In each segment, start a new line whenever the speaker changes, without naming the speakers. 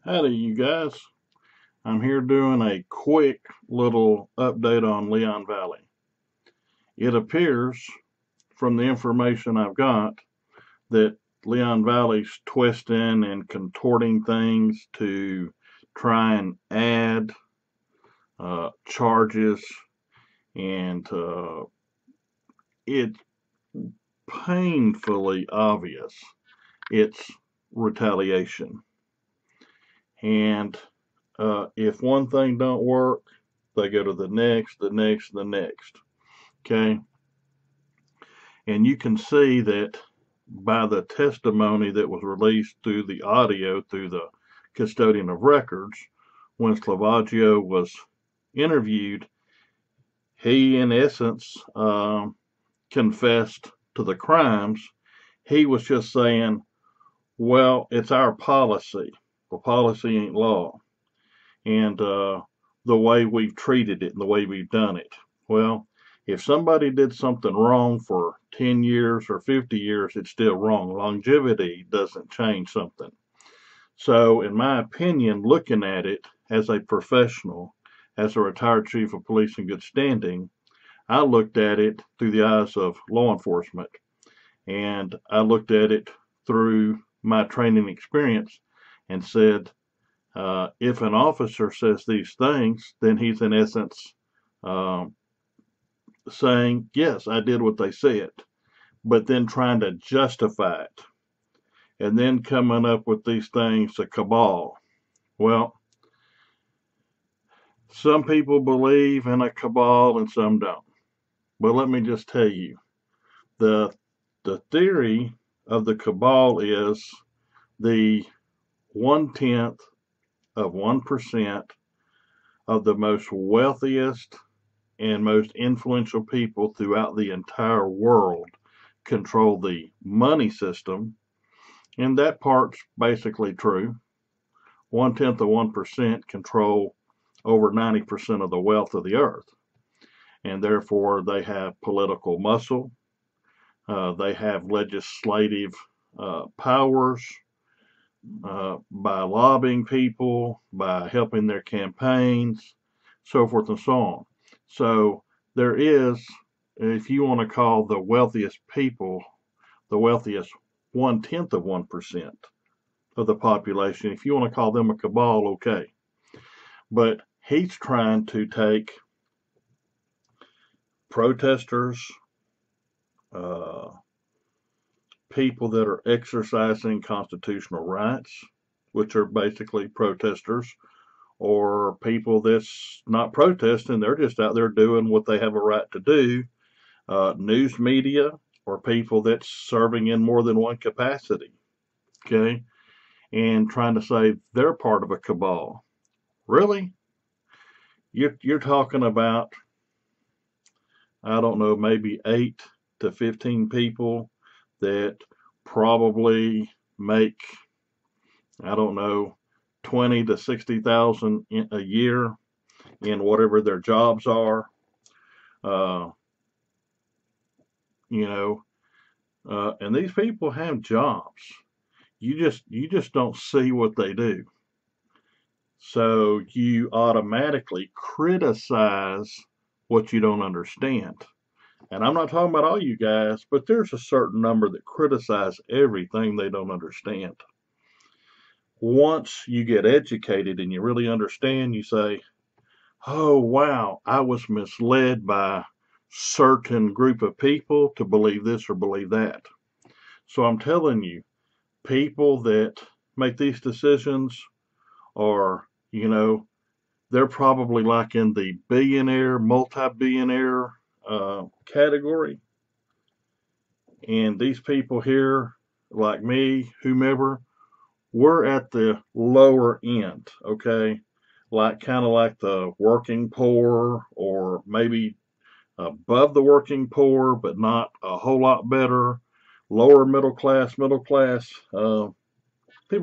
Howdy, you guys. I'm here doing a quick little update on Leon Valley. It appears from the information I've got that Leon Valley's twisting and contorting things to try and add charges, and it's painfully obvious it's retaliation. And if one thing don't work, they go to the next, the next, the next. Okay. And you can see that by the testimony that was released through the audio through the custodian of records, when Sclavaggio was interviewed, he in essence confessed to the crimes. He was just saying, well, it's our policy. Well, policy ain't law. And the way we've treated it and the way we've done it. Well, if somebody did something wrong for 10 years or 50 years, it's still wrong. Longevity doesn't change something. So, in my opinion, looking at it as a professional, as a retired chief of police in good standing, I looked at it through the eyes of law enforcement. And I looked at it through my training experience and said, if an officer says these things, then he's in essence saying, yes, I did what they said, but then trying to justify it and then coming up with these things, a cabal. Well, some people believe in a cabal and some don't. But let me just tell you, the theory of the cabal is the 1/10 of 1% of the most wealthiest and most influential people throughout the entire world control the money system, and that part's basically true. 1/10 of 1% control over 90% of the wealth of the earth, and therefore they have political muscle, they have legislative powers, by lobbying people, by helping their campaigns, so forth and so on. So there is, if you want to call the wealthiest people, the wealthiest 1/10 of 1% of the population, if you want to call them a cabal, okay. But he's trying to take protesters, uh, people that are exercising constitutional rights, which are basically protesters, or people that's not protesting, they're just out there doing what they have a right to do, news media, or people that's serving in more than one capacity, okay, and trying to say they're part of a cabal. Really? You're talking about, I don't know, maybe 8 to 15 people that probably make, I don't know, 20 to 60,000 a year in whatever their jobs are. Uh, you know, and these people have jobs. You just don't see what they do. So you automatically criticize what you don't understand. And I'm not talking about all you guys, but there's a certain number that criticize everything they don't understand. Once you get educated and you really understand, you say, oh, wow, I was misled by certain group of people to believe this or believe that. So I'm telling you, people that make these decisions are, they're probably like in the billionaire, multi-billionaire category. And these people here, like me, whomever, we're at the lower end, okay? Like kind of like the working poor, or maybe above the working poor, but not a whole lot better. Lower middle class, people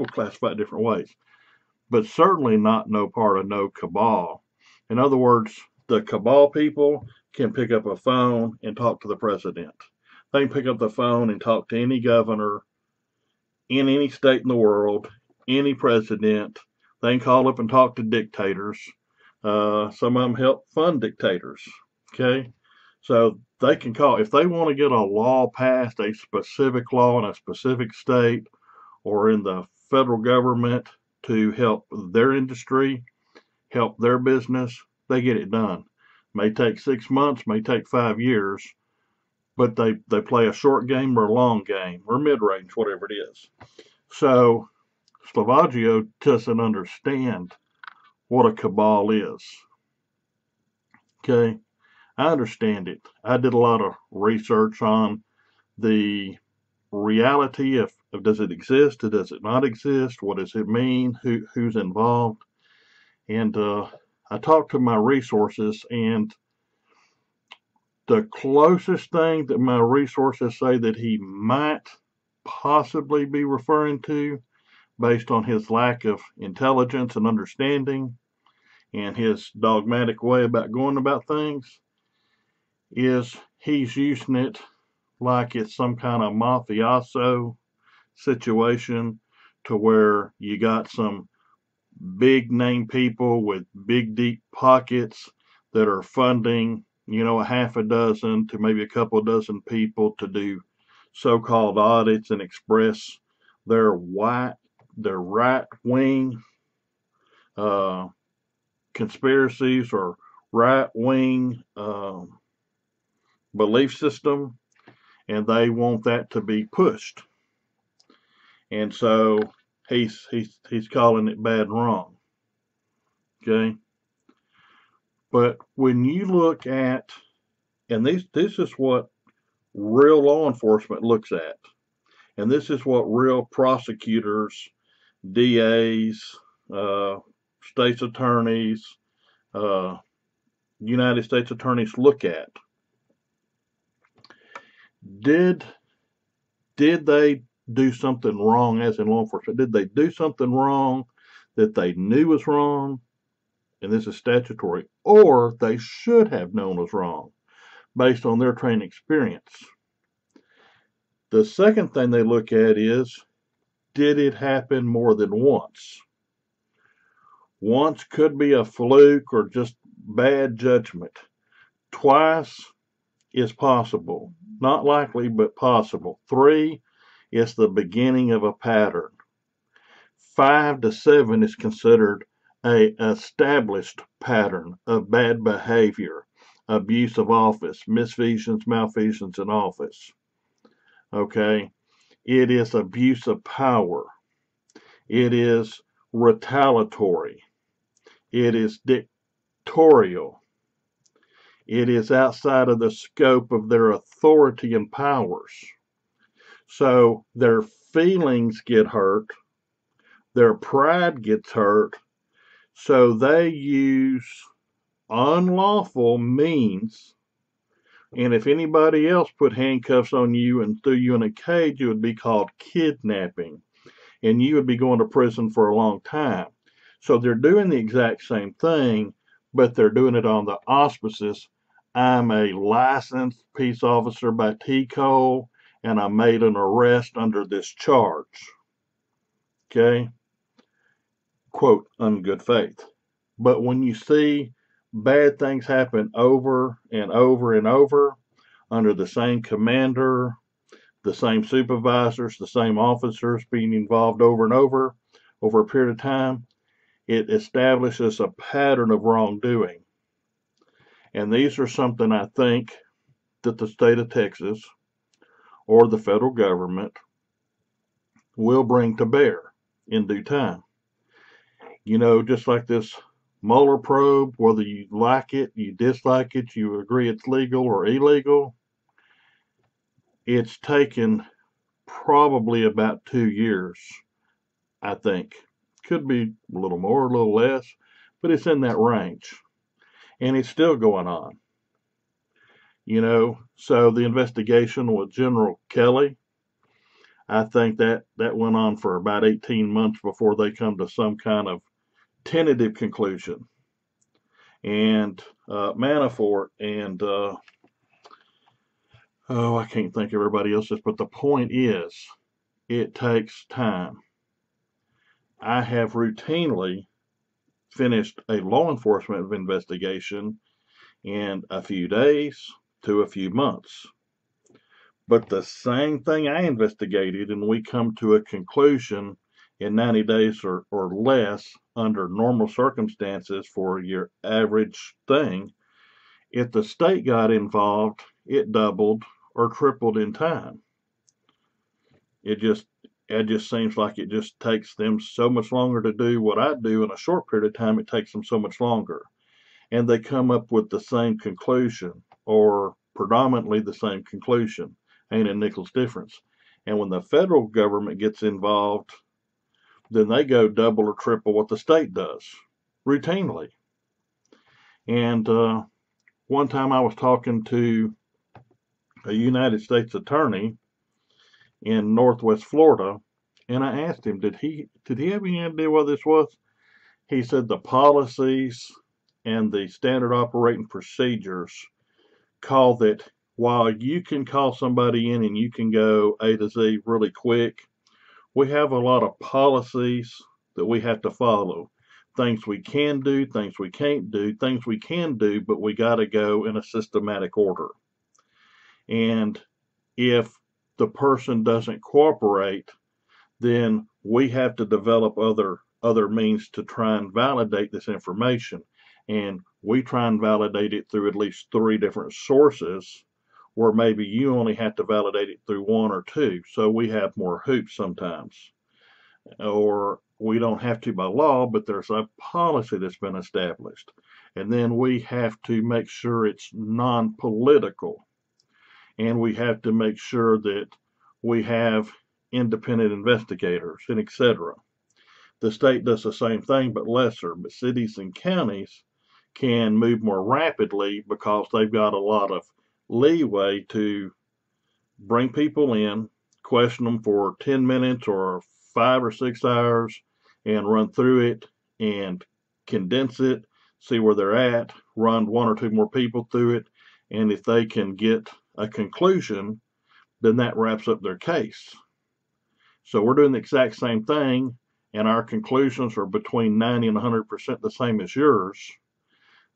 classify it different ways, but certainly not no part of no cabal. In other words, the cabal people can pick up a phone and talk to the president. They can pick up the phone and talk to any governor in any state in the world, any president, They can call up and talk to dictators. Some of them help fund dictators. Okay, so they can call if they want to get a law passed, a specific law in a specific state or in the federal government to help their industry, help their business. They get it done. May take 6 months, may take 5 years, but they play a short game or a long game or mid range, whatever it is. So Slovaggio doesn't understand what a cabal is. Okay, I understand it. I did a lot of research on the reality of does it exist, or does it not exist, what does it mean, who's involved, and I talked to my resources, and the closest thing that my resources say that he might possibly be referring to, based on his lack of intelligence and understanding and his dogmatic way about going about things, is he's using it like it's some kind of mafioso situation to where you got some big name people with big deep pockets that are funding, a half a dozen to maybe a couple of dozen people to do so-called audits and express their right wing conspiracies or right wing belief system, and they want that to be pushed. And so he's calling it bad and wrong. Okay. But when you look at, and this is what real law enforcement looks at, and this is what real prosecutors, DAs, state's attorneys, United States attorneys look at. Did they do something wrong, as in law enforcement? Did they do something wrong that they knew was wrong, and this is statutory, or they should have known was wrong based on their training experience? The second thing they look at is, did it happen more than once? Once could be a fluke or just bad judgment. Twice is possible. Not likely, but possible. 3 is the beginning of a pattern. 5 to 7 is considered an established pattern of bad behavior, abuse of office, misfeasance, malfeasance in office. Okay? It is abuse of power. It is retaliatory. It is dictatorial. It is outside of the scope of their authority and powers. So their feelings get hurt, their pride gets hurt, so they use unlawful means. And if anybody else put handcuffs on you and threw you in a cage, it would be called kidnapping, and you would be going to prison for a long time. So they're doing the exact same thing, but they're doing it on the auspices. I'm a licensed peace officer by TCOLE, and I made an arrest under this charge. Okay? Quote, in good faith. But when you see bad things happen over and over and over under the same commander, the same supervisors, the same officers being involved over and over a period of time, it establishes a pattern of wrongdoing. And these are something I think that the state of Texas or the federal government will bring to bear in due time. Just like this Mueller probe, whether you like it, you dislike it, you agree it's legal or illegal, it's taken probably about 2 years, I think. Could be a little more, a little less, but it's in that range. And it's still going on. So the investigation with General Kelly, I think that went on for about 18 months before they come to some kind of tentative conclusion. And Manafort and, I can't think of everybody else's, but the point is, it takes time. I have routinely finished a law enforcement investigation in a few days to a few months. But the same thing I investigated, and we come to a conclusion in 90 days or less under normal circumstances for your average thing. If the state got involved, it doubled or tripled in time. It just seems like it just takes them so much longer to do what I do in a short period of time. It takes them so much longer. And they come up with the same conclusion, or predominantly the same conclusion. Ain't a nickel's difference. And when the federal government gets involved, then they go double or triple what the state does routinely. And one time I was talking to a United States attorney in Northwest Florida, and I asked him, did he have any idea what this was? He said the policies and the standard operating procedures call that while you can call somebody in and you can go A to Z really quick, we have a lot of policies that we have to follow. Things we can do, things we can't do, things we can do, but we got to go in a systematic order. And if the person doesn't cooperate, then we have to develop other means to try and validate this information. And we try and validate it through at least 3 different sources, where maybe you only have to validate it through 1 or 2. So we have more hoops sometimes. Or we don't have to by law, but there's a policy that's been established. And then we have to make sure it's non-political. And we have to make sure that we have independent investigators, and etc. The state does the same thing, but lesser. But cities and counties can move more rapidly because they've got a lot of leeway to bring people in, question them for 10 minutes or 5 or 6 hours, and run through it and condense it, see where they're at, run 1 or 2 more people through it, and if they can get a conclusion, then that wraps up their case. So we're doing the exact same thing, and our conclusions are between 90 and 100% the same as yours.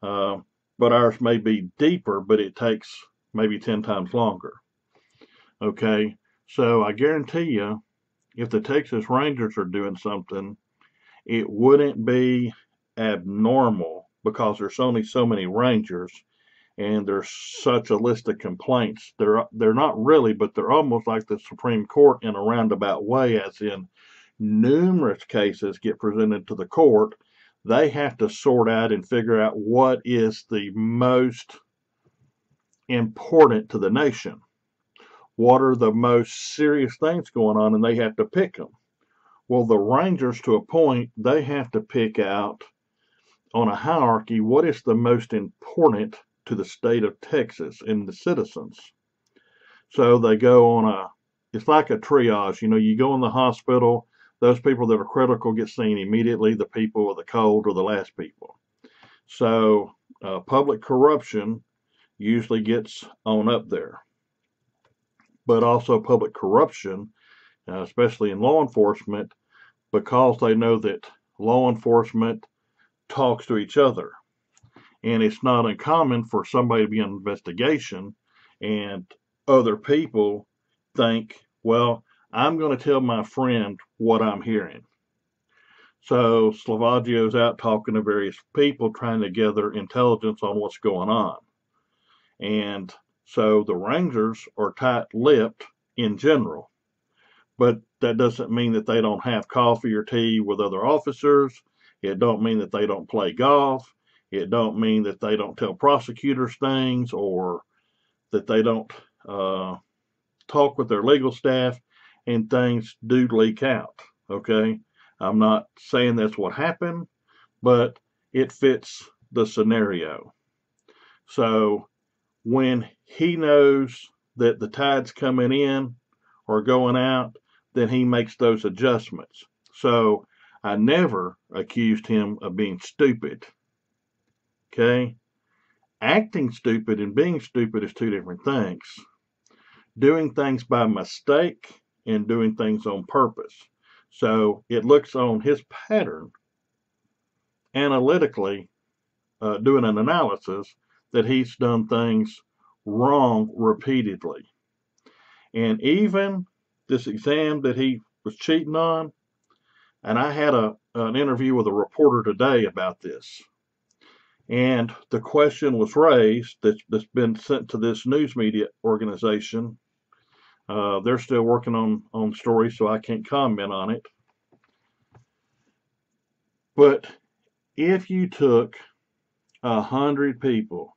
But ours may be deeper, but it takes maybe 10 times longer. Okay, so I guarantee you, if the Texas Rangers are doing something, it wouldn't be abnormal because there's only so many Rangers, and there's such a list of complaints. They're not really, but they're almost like the Supreme Court in a roundabout way, as in numerous cases get presented to the court. They have to sort out and figure out what is the most important to the nation. What are the most serious things going on, and they have to pick them. Well, the Rangers, to a point, they have to pick out on a hierarchy what is the most important to the state of Texas and the citizens. So they go on it's like a triage. You go in the hospital, those people that are critical get seen immediately, the people with the cold are the last people. So public corruption usually gets on up there. But also public corruption, especially in law enforcement, because they know that law enforcement talks to each other. And it's not uncommon for somebody to be on investigation and other people think, well, I'm going to tell my friend what I'm hearing. So Slavaggio's out talking to various people, trying to gather intelligence on what's going on. And so the Rangers are tight-lipped in general. But that doesn't mean that they don't have coffee or tea with other officers. It don't mean that they don't play golf. It don't mean that they don't tell prosecutors things, or that they don't talk with their legal staff, and things do leak out. Okay, I'm not saying that's what happened, but it fits the scenario. So when he knows that the tide's coming in or going out, then he makes those adjustments. So I never accused him of being stupid. Okay? Acting stupid and being stupid is 2 different things. Doing things by mistake and doing things on purpose. So it looks on his pattern analytically doing an analysis that he's done things wrong repeatedly. And even this exam that he was cheating on, and I had an interview with a reporter today about this. And the question was raised that's been sent to this news media organization. They're still working on stories, so I can't comment on it. But if you took 100 people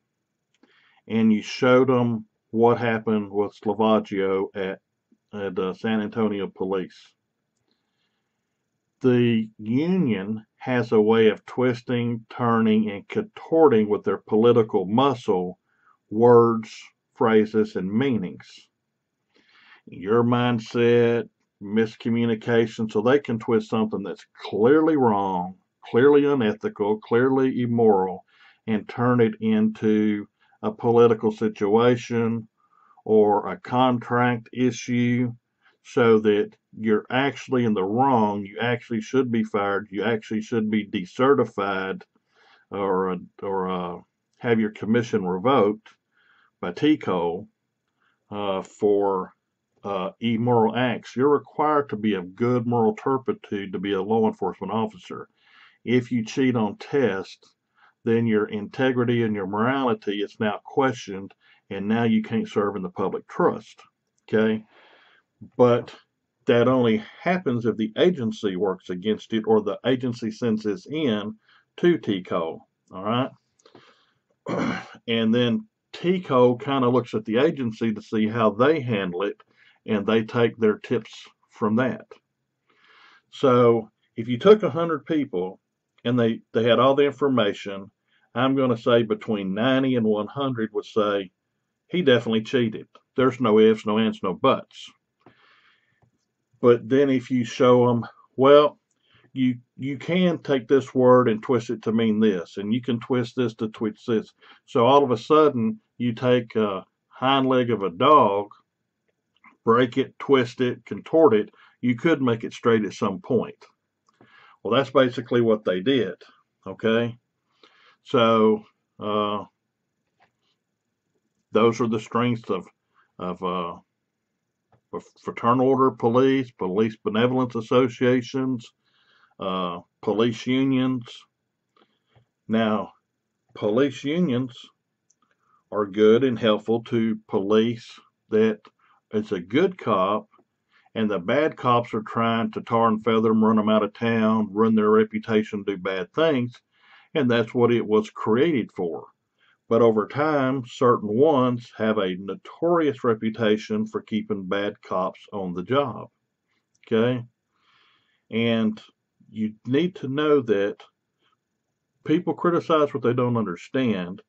and you showed them what happened with Slovaggio at San Antonio Police, the union has a way of twisting, turning, and contorting with their political muscle words, phrases, and meanings. Your mindset, miscommunication, so they can twist something that's clearly wrong, clearly unethical, clearly immoral, and turn it into a political situation or a contract issue, so that you're actually in the wrong. You actually should be fired. You actually should be decertified or have your commission revoked by TCO for immoral acts. You're required to be of good moral turpitude to be a law enforcement officer. If you cheat on tests, then your integrity and your morality is now questioned, and now you can't serve in the public trust. Okay? But that only happens if the agency works against it or the agency sends this in to TCO. All right? And then TCO kind of looks at the agency to see how they handle it, and they take their tips from that. So if you took 100 people and they had all the information, I'm going to say between 90 and 100 would say, he definitely cheated. There's no ifs, no ands, no buts. But then if you show them, well, you can take this word and twist it to mean this, and you can twist this to twist this. So all of a sudden, you take a hind leg of a dog, break it, twist it, contort it. You could make it straight at some point. Well, that's basically what they did. Okay, so those are the strengths of fraternal order police, police benevolence associations, police unions. Now, police unions are good and helpful to police that it's a good cop, and the bad cops are trying to tar and feather them, run them out of town, ruin their reputation, do bad things, and that's what it was created for. But over time, certain ones have a notorious reputation for keeping bad cops on the job. Okay? And you need to know that people criticize what they don't understand.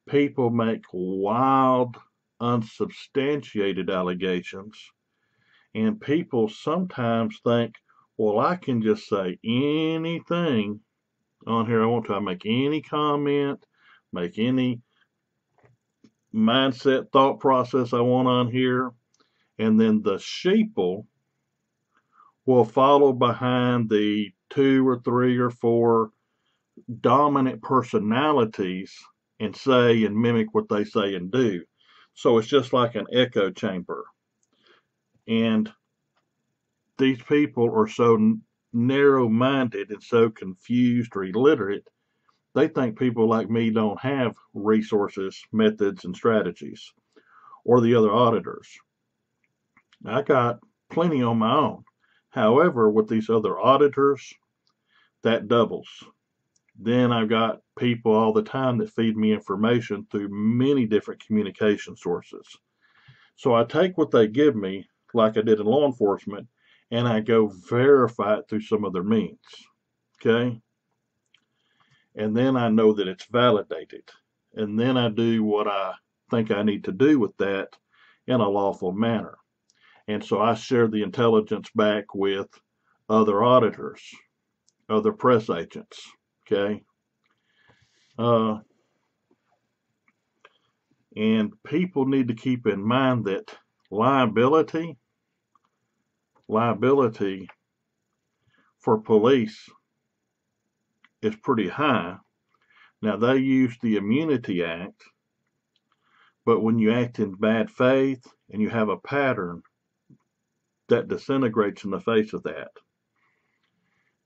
People make wild, unsubstantiated allegations. And people sometimes think, well, I can just say anything on here I want to. I make any comment, make any mindset, thought process I want on here. And then the sheeple will follow behind the 2 or 3 or 4 dominant personalities and say and mimic what they say and do. So it's just like an echo chamber. And these people are so narrow-minded and so confused or illiterate, they think people like me don't have resources, methods, and strategies, or the other auditors. I got plenty on my own. However, with these other auditors, that doubles. Then I've got people all the time that feed me information through many different communication sources. So I take what they give me, like I did in law enforcement, and I go verify it through some other means. Okay? And then I know that it's validated. And then I do what I think I need to do with that in a lawful manner. And so I share the intelligence back with other auditors, other press agents. Okay? And people need to keep in mind that liability for police is pretty high. Now, they use the Immunity Act, but when you act in bad faith and you have a pattern, that disintegrates in the face of that.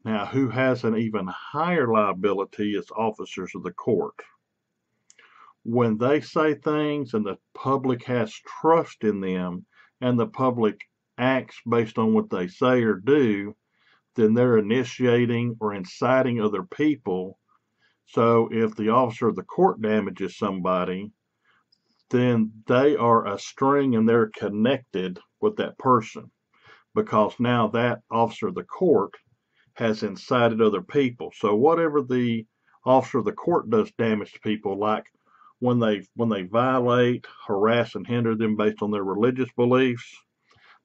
Now, who has an even higher liability is officers of the court. When they say things and the public has trust in them and the public acts based on what they say or do, then they're initiating or inciting other people. So if the officer of the court damages somebody, then they are a string and they're connected with that person, because now that officer of the court has incited other people. So whatever the officer of the court does damage to people, like when they violate, harass, and hinder them based on their religious beliefs,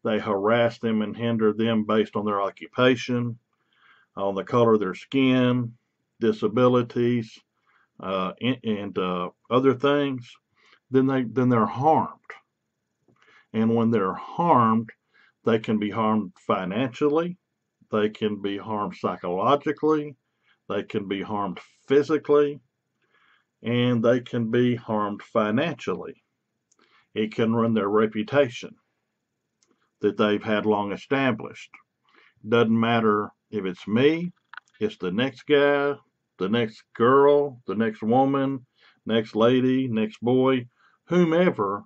they harass them and hinder them based on their occupation, on the color of their skin, disabilities, and other things, then they're harmed. And when they're harmed, they can be harmed financially, they can be harmed psychologically, they can be harmed physically, and they can be harmed financially. It can ruin their reputation that they've had long established. Doesn't matter if it's me, it's the next guy, the next girl, the next woman, next lady, next boy, whomever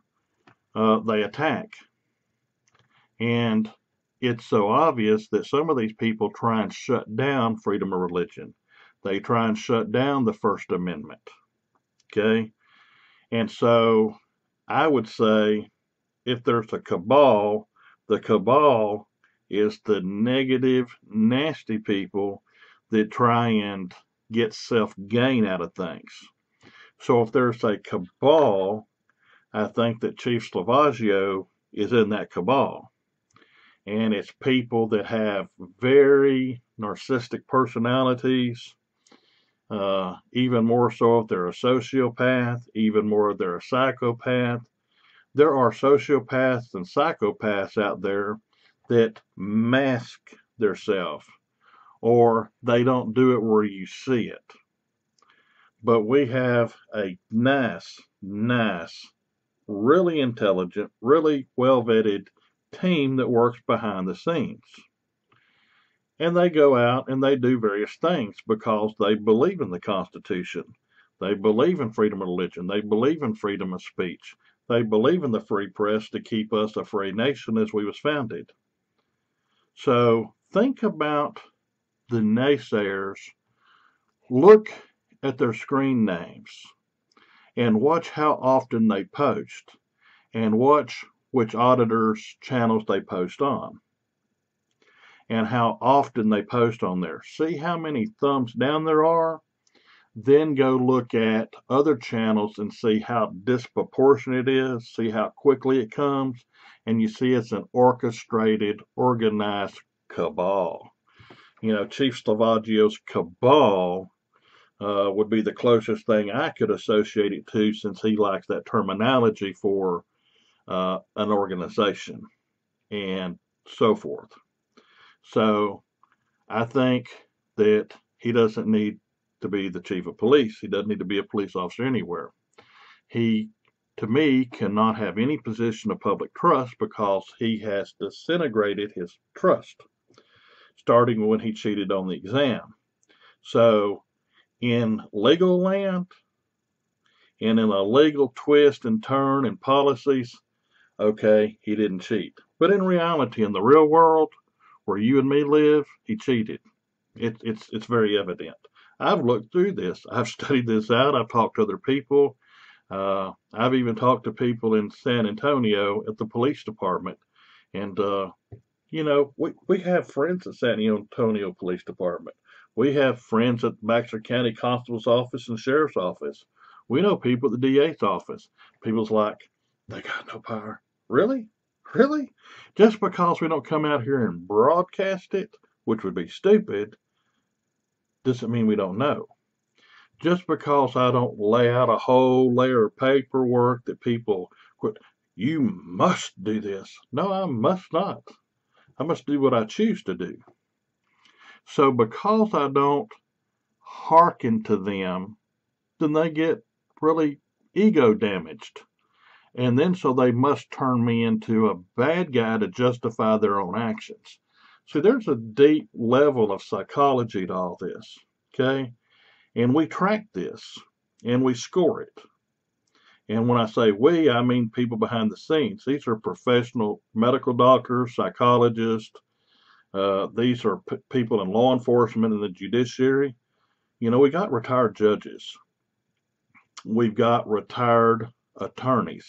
they attack. And it's so obvious that some of these people try and shut down freedom of religion. They try and shut down the First Amendment. Okay? And so I would say if there's a cabal, the cabal is the negative, nasty people that try and get self-gain out of things. So if there's a cabal, I think that Chief Slavaggio is in that cabal. And it's people that have very narcissistic personalities, even more so if they're a sociopath, even more if they're a psychopath. There are sociopaths and psychopaths out there that mask themselves, or they don't do it where you see it. But we have a nice, really intelligent, really well-vetted team that works behind the scenes. And they go out and they do various things because they believe in the Constitution. They believe in freedom of religion. They believe in freedom of speech. They believe in the free press to keep us a free nation as we was founded. So think about the naysayers. Look at their screen names and watch how often they post, and watch which auditors' channels they post on, and how often they post on there. See how many thumbs down there are? Then go look at other channels and see how disproportionate it is, see how quickly it comes, and you see it's an orchestrated, organized cabal. You know, Chief Slavaggio's cabal would be the closest thing I could associate it to, since he likes that terminology for an organization and so forth. So I think that he doesn't need to be the chief of police. He doesn't need to be a police officer anywhere. He, to me, cannot have any position of public trust because he has disintegrated his trust, starting when he cheated on the exam. So in legal land and in a legal twist and turn and policies, okay, he didn't cheat. But in reality, in the real world, where you and me live, he cheated. It's very evident. I've looked through this. I've studied this out. I've talked to other people. I've even talked to people in San Antonio at the police department. And, you know, we have friends at San Antonio Police Department. We have friends at Baxter County Constable's office and Sheriff's office. We know people at the DA's office. People's like, they got no power. Really? Really? Just because we don't come out here and broadcast it, which would be stupid, doesn't mean we don't know. Just because I don't lay out a whole layer of paperwork that people quit, you must do this. No, I must not. I must do what I choose to do. So because I don't hearken to them, then they get really ego damaged. And then so they must turn me into a bad guy to justify their own actions. See, there's a deep level of psychology to all this, okay? And we track this and we score it. And when I say we, I mean people behind the scenes. These are professional medical doctors, psychologists. These are people in law enforcement and the judiciary. You know, we got retired judges. We've got retired attorneys.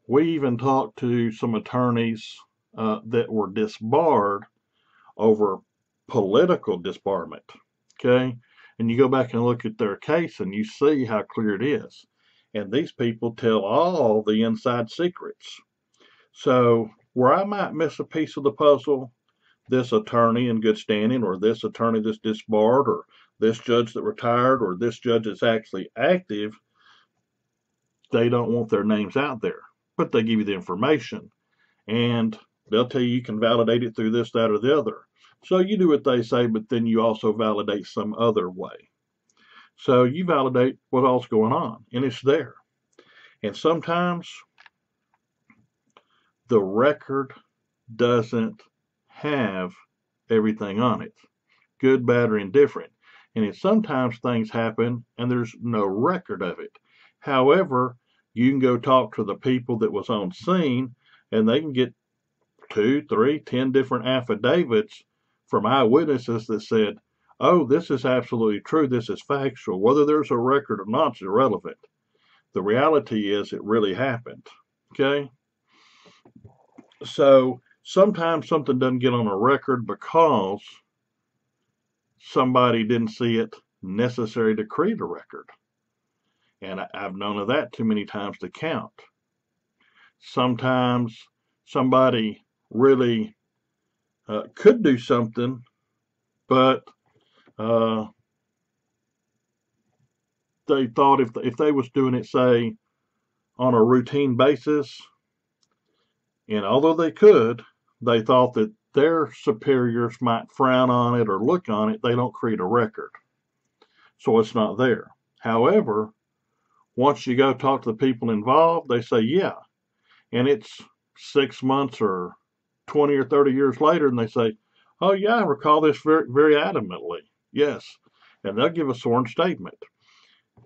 We even talked to some attorneys that were disbarred over political disbarment. Okay? And you go back and look at their case and you see how clear it is. And these people tell all the inside secrets. So where I might miss a piece of the puzzle, this attorney in good standing, or this attorney that's disbarred, or this judge that retired, or this judge that's actually active, they don't want their names out there. But they give you the information. And they'll tell you can validate it through this, that, or the other. So you do what they say, but then you also validate some other way. So you validate what all's going on, and it's there. And sometimes the record doesn't have everything on it, good, bad, or indifferent. And sometimes things happen and there's no record of it. However, you can go talk to the people that was on scene and they can get 2, 3, 10 different affidavits from eyewitnesses that said, oh, this is absolutely true, this is factual. Whether there's a record or not is irrelevant. The reality is it really happened. Okay? So sometimes something doesn't get on a record because somebody didn't see it necessary to create a record. And I've known of that too many times to count. Sometimes somebody really could do something, but they thought if they was doing it, say, on a routine basis, and although they could, they thought that their superiors might frown on it or look on it. They don't create a record. So it's not there. However, once you go talk to the people involved, they say, yeah. And it's 6 months or 20 or 30 years later, and they say, oh, yeah, I recall this very, very adamantly. Yes. And they'll give a sworn statement.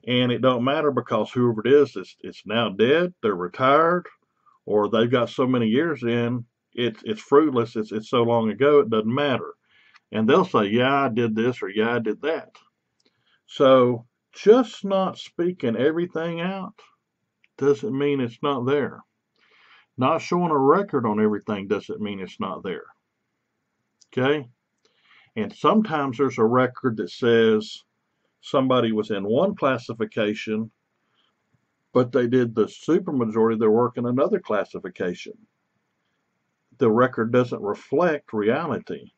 And it don't matter because whoever it is, it's now dead, they're retired, or they've got so many years in, it's fruitless, it's so long ago, it doesn't matter. And they'll say, yeah, I did this, or yeah, I did that. So just not speaking everything out doesn't mean it's not there. Not showing a record on everything doesn't mean it's not there. Okay? And sometimes there's a record that says somebody was in one classification, but they did the supermajority of their work in another classification. The record doesn't reflect reality.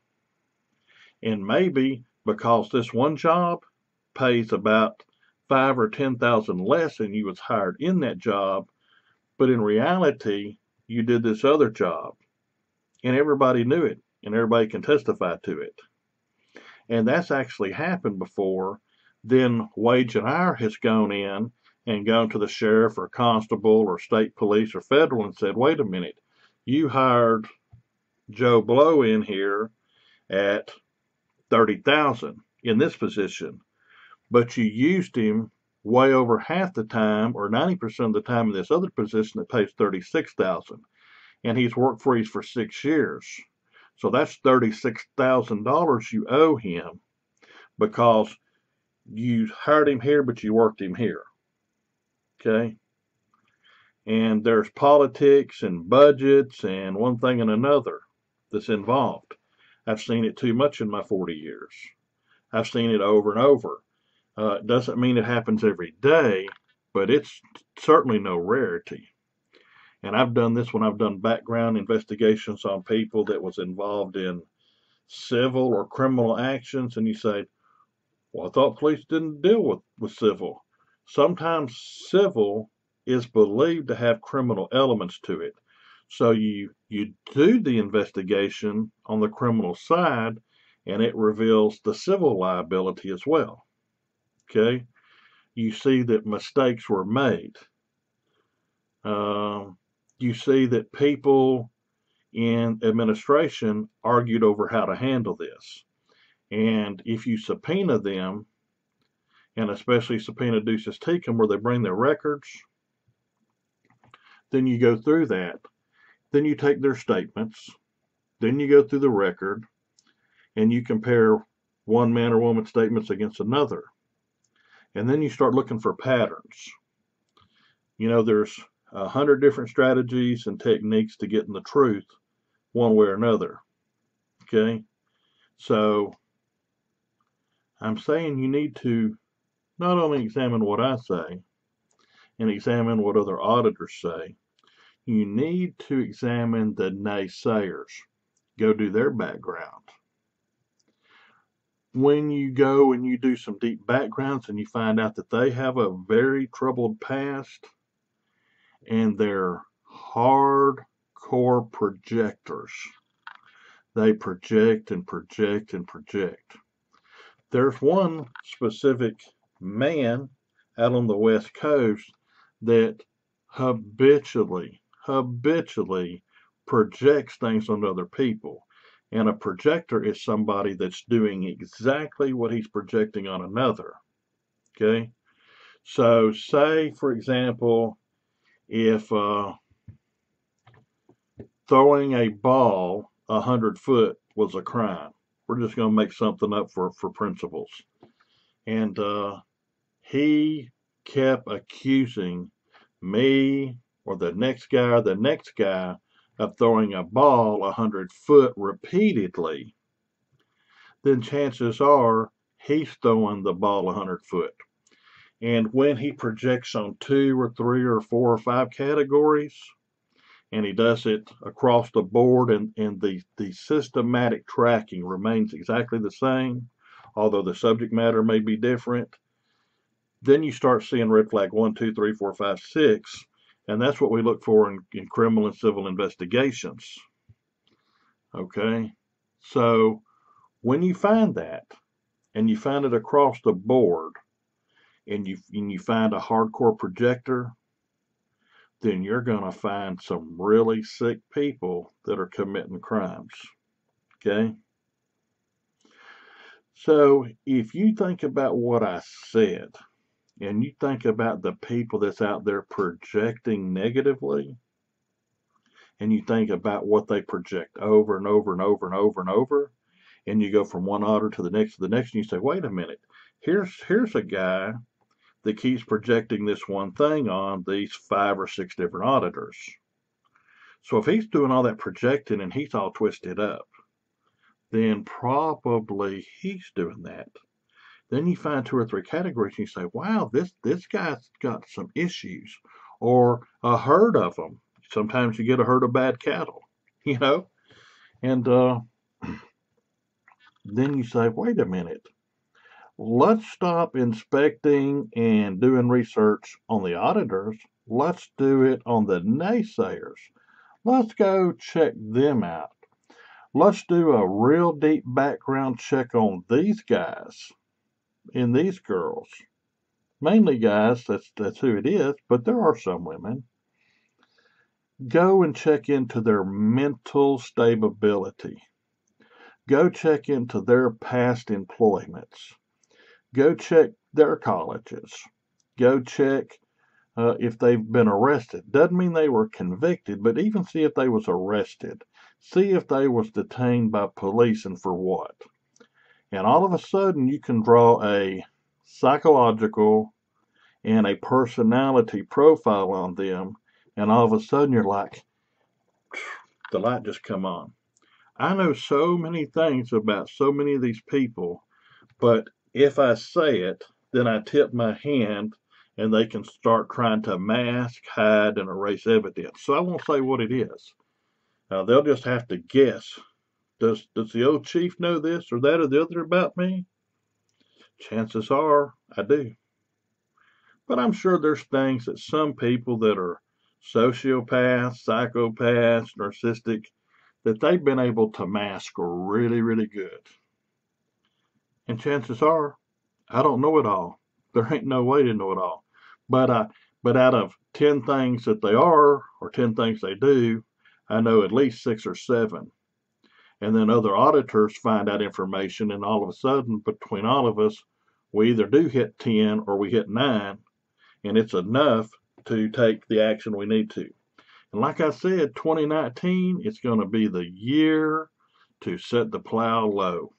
And maybe because this one job pays about 5,000 or 10,000 less and you was hired in that job, but in reality, you did this other job. And everybody knew it, and everybody can testify to it. And that's actually happened before. Then wage and hour has gone in and gone to the sheriff or constable or state police or federal and said, wait a minute, you hired Joe Blow in here at 30,000 in this position, but you used him way over half the time or 90% of the time in this other position that pays 36,000, and he's worked for you for 6 years. So that's $36,000 you owe him because you hired him here, but you worked him here. Okay? And there's politics and budgets and one thing and another that's involved. I've seen it too much in my 40 years. I've seen it over and over. It doesn't mean it happens every day, but it's certainly no rarity. And I've done this when I've done background investigations on people that was involved in civil or criminal actions, and you say, well, I thought police didn't deal with civil. Sometimes civil is believed to have criminal elements to it. So you do the investigation on the criminal side, and it reveals the civil liability as well. Okay, you see that mistakes were made. You see that people in administration argued over how to handle this. And if you subpoena them, and especially subpoena Duces Tecum, where they bring their records, then you go through that. Then you take their statements. Then you go through the record, and you compare one man or woman's statements against another. And then you start looking for patterns. You know, there's 100 different strategies and techniques to getting the truth one way or another. Okay? So I'm saying you need to not only examine what I say and examine what other auditors say, you need to examine the naysayers. Go do their background. When you go and you do some deep backgrounds and you find out that they have a very troubled past and they're hardcore projectors, they project and project and project. There's one specific man out on the West Coast that habitually projects things onto other people. And a projector is somebody that's doing exactly what he's projecting on another. Okay? So say, for example, if throwing a ball 100 foot was a crime. We're just going to make something up for principles. And he kept accusing me or the next guy of throwing a ball 100 foot repeatedly. Then chances are he's throwing the ball 100 foot. And when he projects on 2 or 3 or 4 or 5 categories, and he does it across the board, and the systematic tracking remains exactly the same, although the subject matter may be different, then you start seeing red flag 1, 2, 3, 4, 5, 6, and that's what we look for in criminal and civil investigations. Okay? So when you find that, and you find it across the board, and you find a hardcore projector, then you're going to find some really sick people that are committing crimes. Okay? So if you think about what I said, and you think about the people that's out there projecting negatively, and you think about what they project over and over and over and over and over, and you go from one auditor to the next, and you say, wait a minute, here's a guy that keeps projecting this one thing on these 5 or 6 different auditors. So if he's doing all that projecting and he's all twisted up, then probably he's doing that. Then you find 2 or 3 categories and you say, wow, this guy's got some issues, or a herd of them. Sometimes you get a herd of bad cattle, you know, and then you say, wait a minute. Let's stop inspecting and doing research on the auditors. Let's do it on the naysayers. Let's go check them out. Let's do a real deep background check on these guys and these girls. Mainly guys, that's who it is, but there are some women. Go and check into their mental stability. Go check into their past employments. Go check their colleges. Go check if they've been arrested. Doesn't mean they were convicted, but even see if they was arrested. See if they was detained by police and for what. And all of a sudden you can draw a psychological and a personality profile on them, and all of a sudden you're like, the light just come on. I know so many things about so many of these people, but if I say it, then I tip my hand and they can start trying to mask, hide, and erase evidence. So I won't say what it is. They'll just have to guess. Does the old chief know this or that or the other about me? Chances are I do. But I'm sure there's things that some people that are sociopaths, psychopaths, narcissistic, that they've been able to mask really, really good. And chances are, I don't know it all. There ain't no way to know it all. But out of 10 things that they are, or 10 things they do, I know at least 6 or 7. And then other auditors find out information, and all of a sudden, between all of us, we either do hit 10 or we hit 9, and it's enough to take the action we need to. And like I said, 2019, it's going to be the year to set the plow low.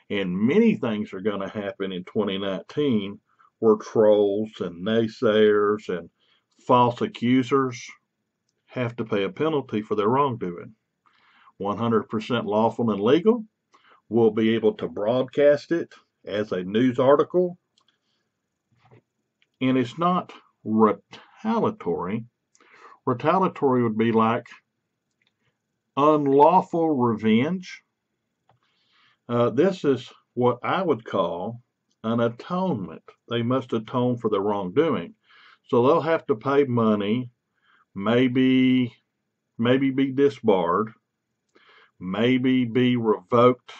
And many things are going to happen in 2019 where trolls and naysayers and false accusers have to pay a penalty for their wrongdoing. 100% lawful and legal. We'll be able to broadcast it as a news article. And it's not retaliatory. Retaliatory would be like unlawful revenge. This is what I would call an atonement. They must atone for their wrongdoing. So they'll have to pay money, maybe be disbarred, maybe be revoked,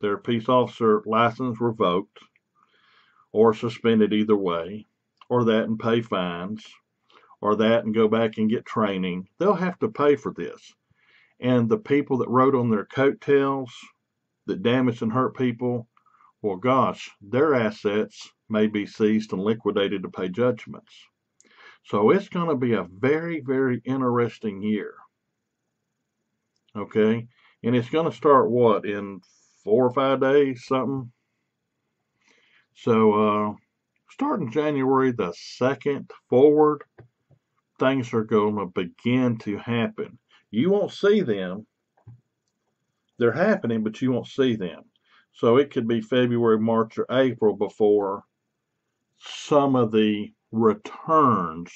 their peace officer license revoked, or suspended either way, or that and pay fines, or that and go back and get training. They'll have to pay for this. And the people that rode on their coattails, that damaged and hurt people, well, gosh, their assets may be seized and liquidated to pay judgments. So it's going to be a very, very interesting year. Okay? And it's going to start, what, in 4 or 5 days, something? So, starting January the 2nd forward, things are going to begin to happen. You won't see them. They're happening, but you won't see them. So it could be February, March, or April before some of the returns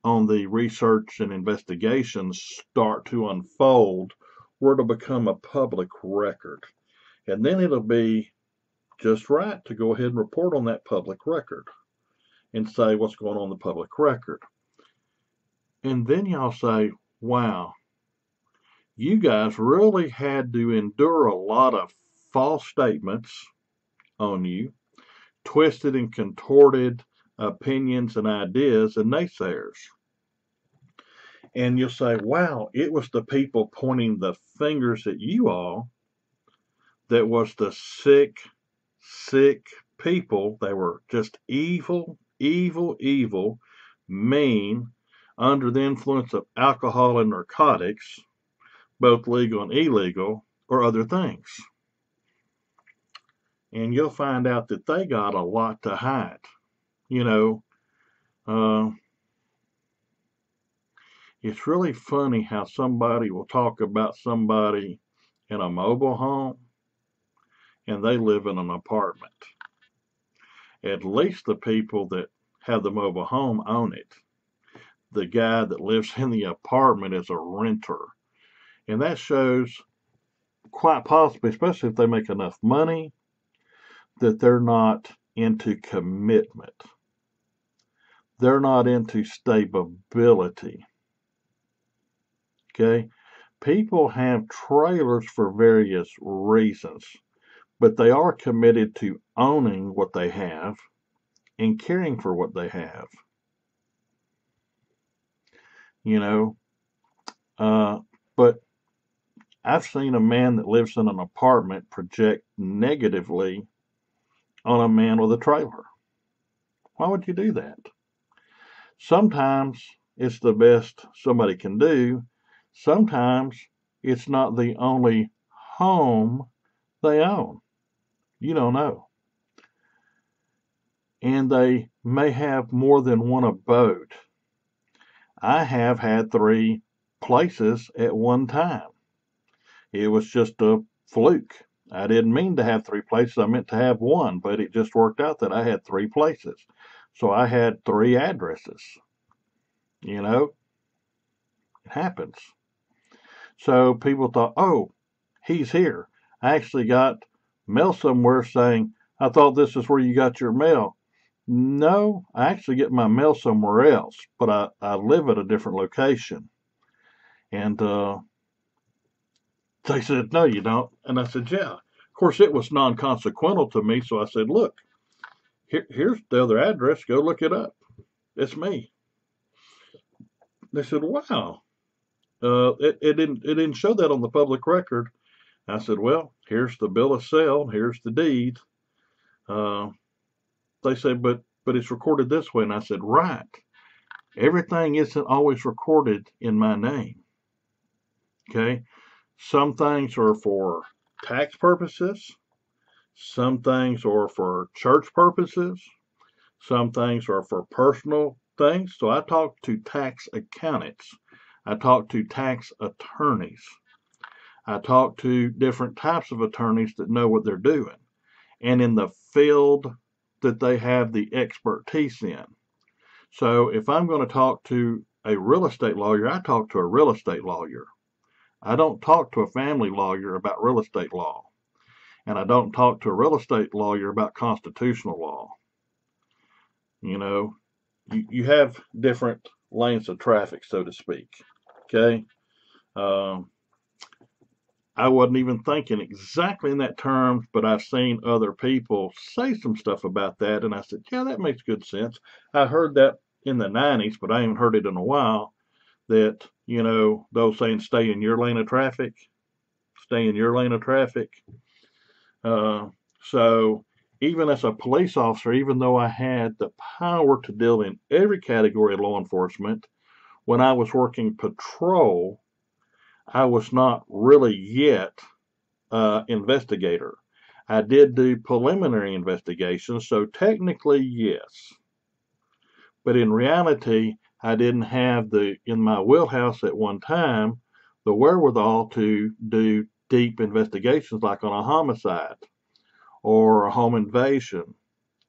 on the research and investigations start to unfold, where it'll become a public record. And then it'll be just right to go ahead and report on that public record and say what's going on in the public record. And then y'all say, wow, you guys really had to endure a lot of false statements on you, twisted and contorted opinions and ideas and naysayers. And you'll say, wow, it was the people pointing the fingers at you all that was the sick people. They were just evil, mean, under the influence of alcohol and narcotics, both legal and illegal, or other things. And you'll find out that they got a lot to hide. You know, it's really funny how somebody will talk about somebody in a mobile home and they live in an apartment. At least the people that have the mobile home own it. The guy that lives in the apartment is a renter. And that shows quite possibly, especially if they make enough money, that they're not into commitment. They're not into stability. Okay? People have trailers for various reasons, but they are committed to owning what they have and caring for what they have. You know, but I've seen a man that lives in an apartment project negatively on a man with a trailer. Why would you do that? Sometimes it's the best somebody can do. Sometimes it's not the only home they own. You don't know. And they may have more than one abode. I have had 3 places at one time. It was just a fluke. I didn't mean to have 3 places. I meant to have 1, but it just worked out that I had 3 places. So I had 3 addresses. You know, it happens. So people thought, oh, he's here. I actually got mail somewhere saying, I thought this is where you got your mail. No, I actually get my mail somewhere else, but I live at a different location. And they said, no, you don't. And I said, yeah. course, it was non-consequential to me, so I said, look, here's the other address. Go look it up. It's me. They said, wow. It didn't show that on the public record. I said, well, here's the bill of sale. Here's the deed. They said, but it's recorded this way. And I said, right. Everything isn't always recorded in my name. Okay. Some things are for tax purposes. Some things are for church purposes. Some things are for personal things. So I talk to tax accountants. I talk to tax attorneys. I talk to different types of attorneys that know what they're doing and in the field that they have the expertise in. So if I'm going to talk to a real estate lawyer, I talk to a real estate lawyer. I don't talk to a family lawyer about real estate law. And I don't talk to a real estate lawyer about constitutional law. You know, you have different lanes of traffic, so to speak. Okay. I wasn't even thinking exactly in that terms, but I've seen other people say some stuff about that. And I said, yeah, that makes good sense. I heard that in the 90s, but I haven't heard it in a while, that, you know, those saying stay in your lane of traffic, stay in your lane of traffic. So even as a police officer, even though I had the power to deal in every category of law enforcement, when I was working patrol, I was not really yet investigator. I did do preliminary investigations, so technically yes. But in reality, I didn't have in my wheelhouse at one time, the wherewithal to do deep investigations like on a homicide or a home invasion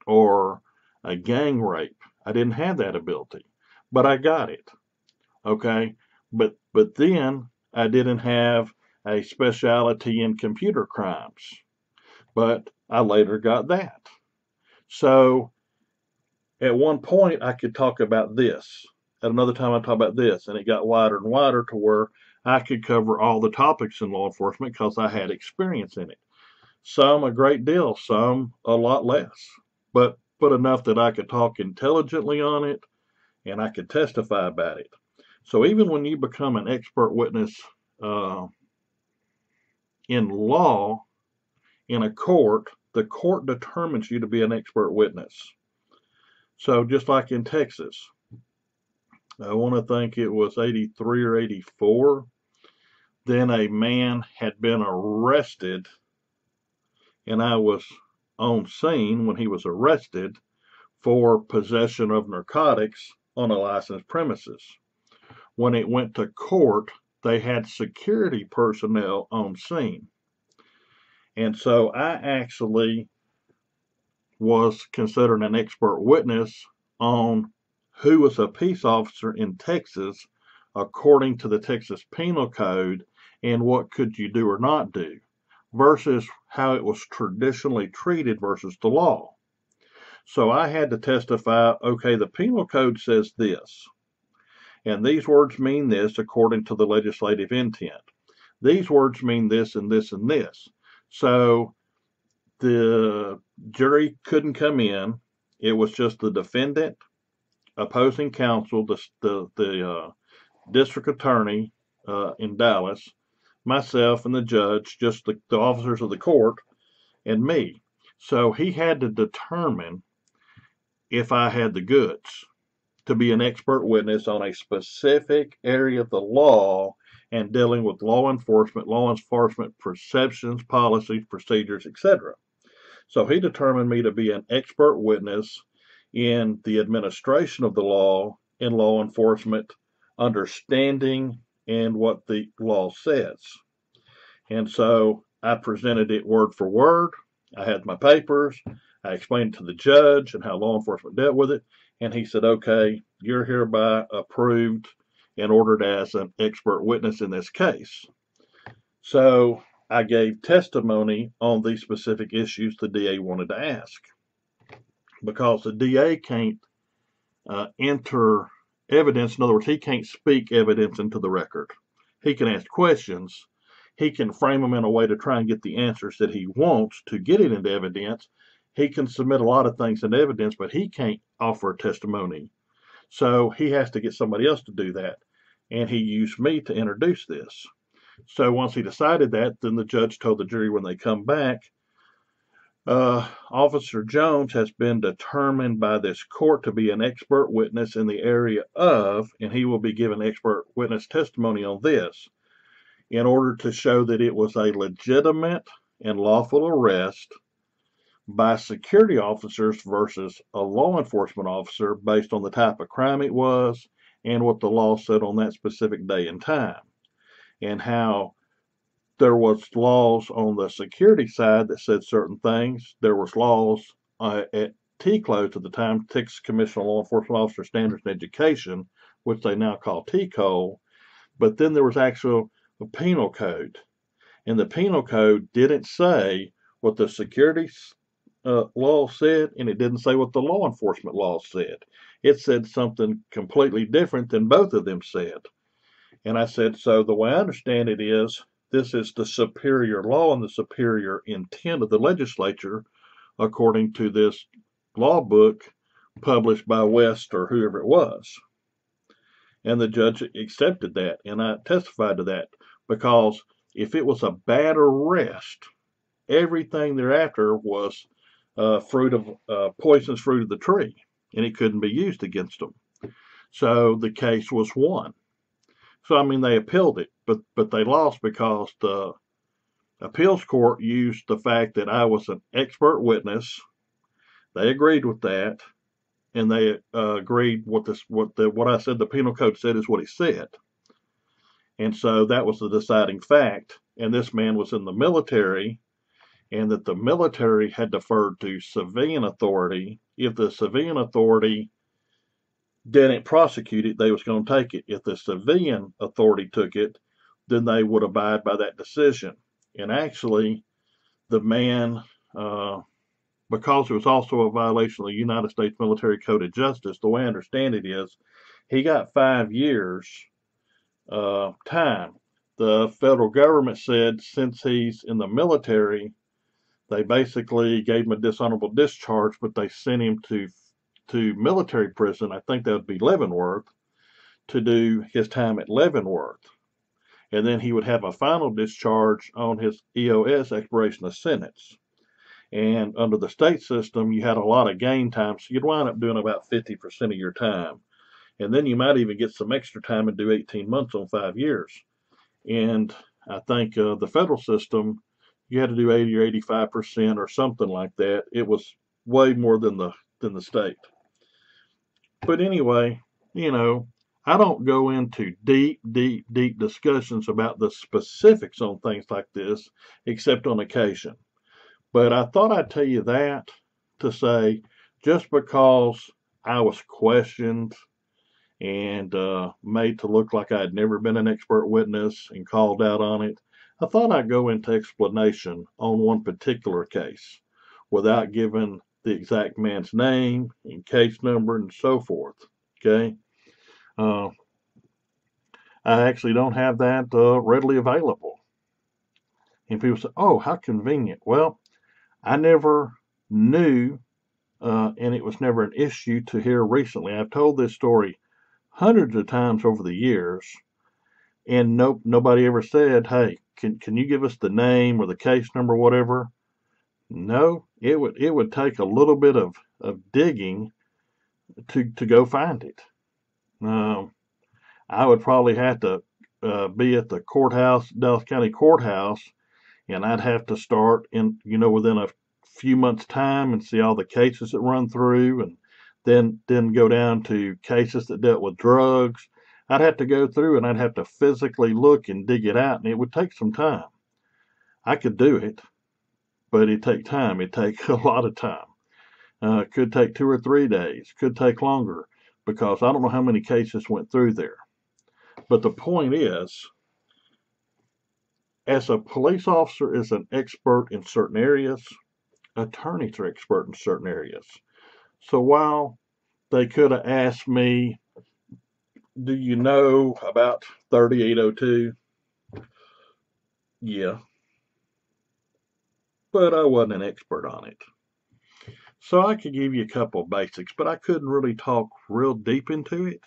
or a gang rape. I didn't have that ability, but I got it. Okay. But then I didn't have a specialty in computer crimes, but I later got that. So at one point I could talk about this. At another time I talk about this, and it got wider and wider to where I could cover all the topics in law enforcement because I had experience in it. Some a great deal, some a lot less, but enough that I could talk intelligently on it and I could testify about it. So even when you become an expert witness in law in a court, the court determines you to be an expert witness. So just like in Texas, I want to think it was 83 or 84, then a man had been arrested and I was on scene when he was arrested for possession of narcotics on a licensed premises. When it went to court, they had security personnel on scene. And so I actually was considered an expert witness on who was a peace officer in Texas according to the Texas Penal Code and what could you do or not do versus how it was traditionally treated versus the law. So I had to testify, okay, the Penal Code says this, and these words mean this according to the legislative intent. These words mean this and this and this. So the jury couldn't come in. It was just the defendant, opposing counsel, the district attorney in Dallas, myself and the judge, just the officers of the court, and me. So he had to determine if I had the goods to be an expert witness on a specific area of the law and dealing with law enforcement perceptions, policies, procedures, etc. So he determined me to be an expert witness in the administration of the law, in law enforcement, understanding, and what the law says. And so I presented it word for word. I had my papers. I explained it to the judge and how law enforcement dealt with it. And he said, okay, you're hereby approved and ordered as an expert witness in this case. So I gave testimony on these specific issues the DA wanted to ask, because the DA can't enter evidence. In other words, he can't speak evidence into the record. He can ask questions. he can frame them in a way to try and get the answers that he wants to get it into evidence. He can submit a lot of things into evidence, but he can't offer a testimony. So he has to get somebody else to do that. And he used me to introduce this. So once he decided that, then the judge told the jury when they come back, Officer Jones has been determined by this court to be an expert witness in the area of, and he will be given expert witness testimony on this, in order to show that it was a legitimate and lawful arrest by security officers versus a law enforcement officer based on the type of crime it was and what the law said on that specific day and time, and how there was laws on the security side that said certain things. There was laws at TCLOS at the time, Texas Commission on Law Enforcement Officer Standards and Education, which they now call TCOL. But then there was actual a penal code. And the penal code didn't say what the security law said, and it didn't say what the law enforcement law said. It said something completely different than both of them said. And I said, so the way I understand it is, this is the superior law and the superior intent of the legislature, according to this law book published by West or whoever it was. And the judge accepted that, and I testified to that, because if it was a bad arrest, everything thereafter was poisonous fruit of the tree, and it couldn't be used against them. So the case was won. So, I mean, they appealed it, but they lost because the appeals court used the fact that I was an expert witness. They agreed with that, and they agreed what I said the penal code said is what it said. And so that was the deciding fact. And this man was in the military, and that the military had deferred to civilian authority. If the civilian authority didn't prosecute it, they was going to take it. If the civilian authority took it, then they would abide by that decision. And actually, the man, because it was also a violation of the United States Military Code of Justice, the way I understand it is, he got 5 years time. The federal government said since he's in the military, they basically gave him a dishonorable discharge, but they sent him to military prison. I think that would be Leavenworth, to do his time at Leavenworth. And then he would have a final discharge on his EOS, expiration of sentence. And under the state system, you had a lot of gain time, so you'd wind up doing about 50% of your time. And then you might even get some extra time and do 18 months on 5 years. And I think the federal system, you had to do 80 or 85% or something like that. It was way more than the state. But anyway, I don't go into deep discussions about the specifics on things like this, except on occasion. But I thought I'd tell you that to say, just because I was questioned and made to look like I had never been an expert witness and called out on it, I thought I'd go into explanation on one particular case without giving the exact man's name and case number and so forth. Okay. I actually don't have that readily available. And people say, oh, how convenient. Well, I never knew, and it was never an issue to hear recently. I've told this story hundreds of times over the years, and nobody ever said, hey, can you give us the name or the case number or whatever? No, it would take a little bit of digging to go find it. I would probably have to be at the courthouse, Dallas County Courthouse, and I'd have to start within a few months' time and see all the cases that run through, and then go down to cases that dealt with drugs. I'd have to go through and I'd have to physically look and dig it out, and it would take some time. I could do it, but it'd take time. It'd take a lot of time. It could take 2 or 3 days. Could take longer, because I don't know how many cases went through there. But the point is, as a police officer is an expert in certain areas, attorneys are expert in certain areas. So while they could have asked me, do you know about 3802? Yeah, but I wasn't an expert on it. So I could give you a couple of basics, but I couldn't really talk real deep into it.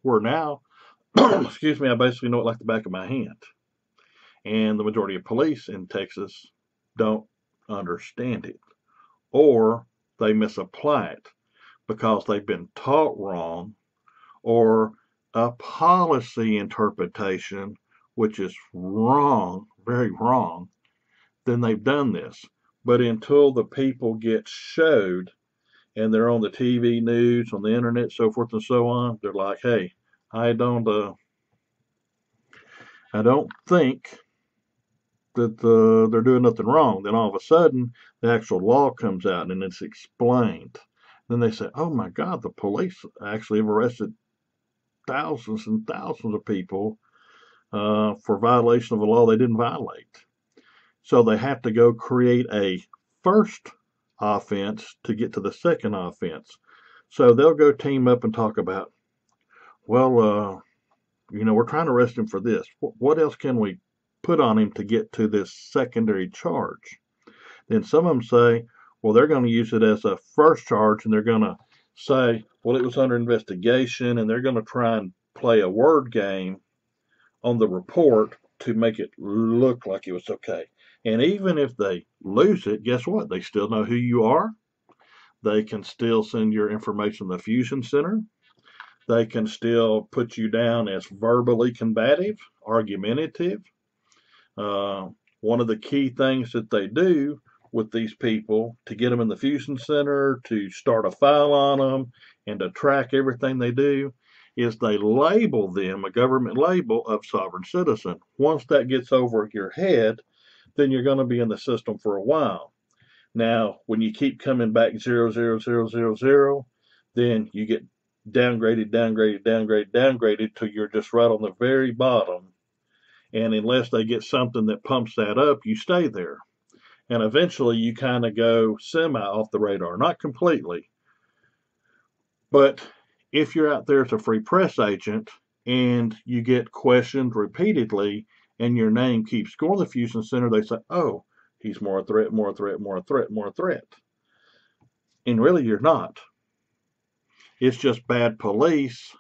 Where now, excuse me, I basically know it like the back of my hand. And the majority of police in Texas don't understand it, or they misapply it because they've been taught wrong, or a policy interpretation, which is wrong, very wrong, then they've done this. But until the people get showed and they're on the TV news, on the internet, so forth and so on, they're like, hey, I don't, uh, I don't think that they're doing nothing wrong. Then all of a sudden, the actual law comes out and it's explained. Then they say, oh my God, the police actually have arrested thousands and thousands of people for violation of a law they didn't violate. So they have to go create a first offense to get to the second offense. So they'll go team up and talk about, well, we're trying to arrest him for this. What else can we put on him to get to this secondary charge? Then some of them say, well, they're going to use it as a first charge and they're going to say, well, it was under investigation, and they're going to try and play a word game on the report to make it look like it was okay. And even if they lose it, guess what? They still know who you are. They can still send your information to the Fusion Center. They can still put you down as verbally combative, argumentative. One of the key things that they do with these people to get them in the Fusion Center, to start a file on them, and to track everything they do is they label them a government label of sovereign citizen. Once that gets over your head, then you're going to be in the system for a while. Now, when you keep coming back 00000, then you get downgraded, downgraded, downgraded, downgraded till you're just right on the very bottom. And unless they get something that pumps that up, you stay there. And eventually you kind of go semi off the radar, not completely. But if you're out there as a free press agent and you get questioned repeatedly and your name keeps going to the Fusion Center, they say, oh, he's more a threat, more a threat, more a threat, more a threat. And really, you're not. It's just bad police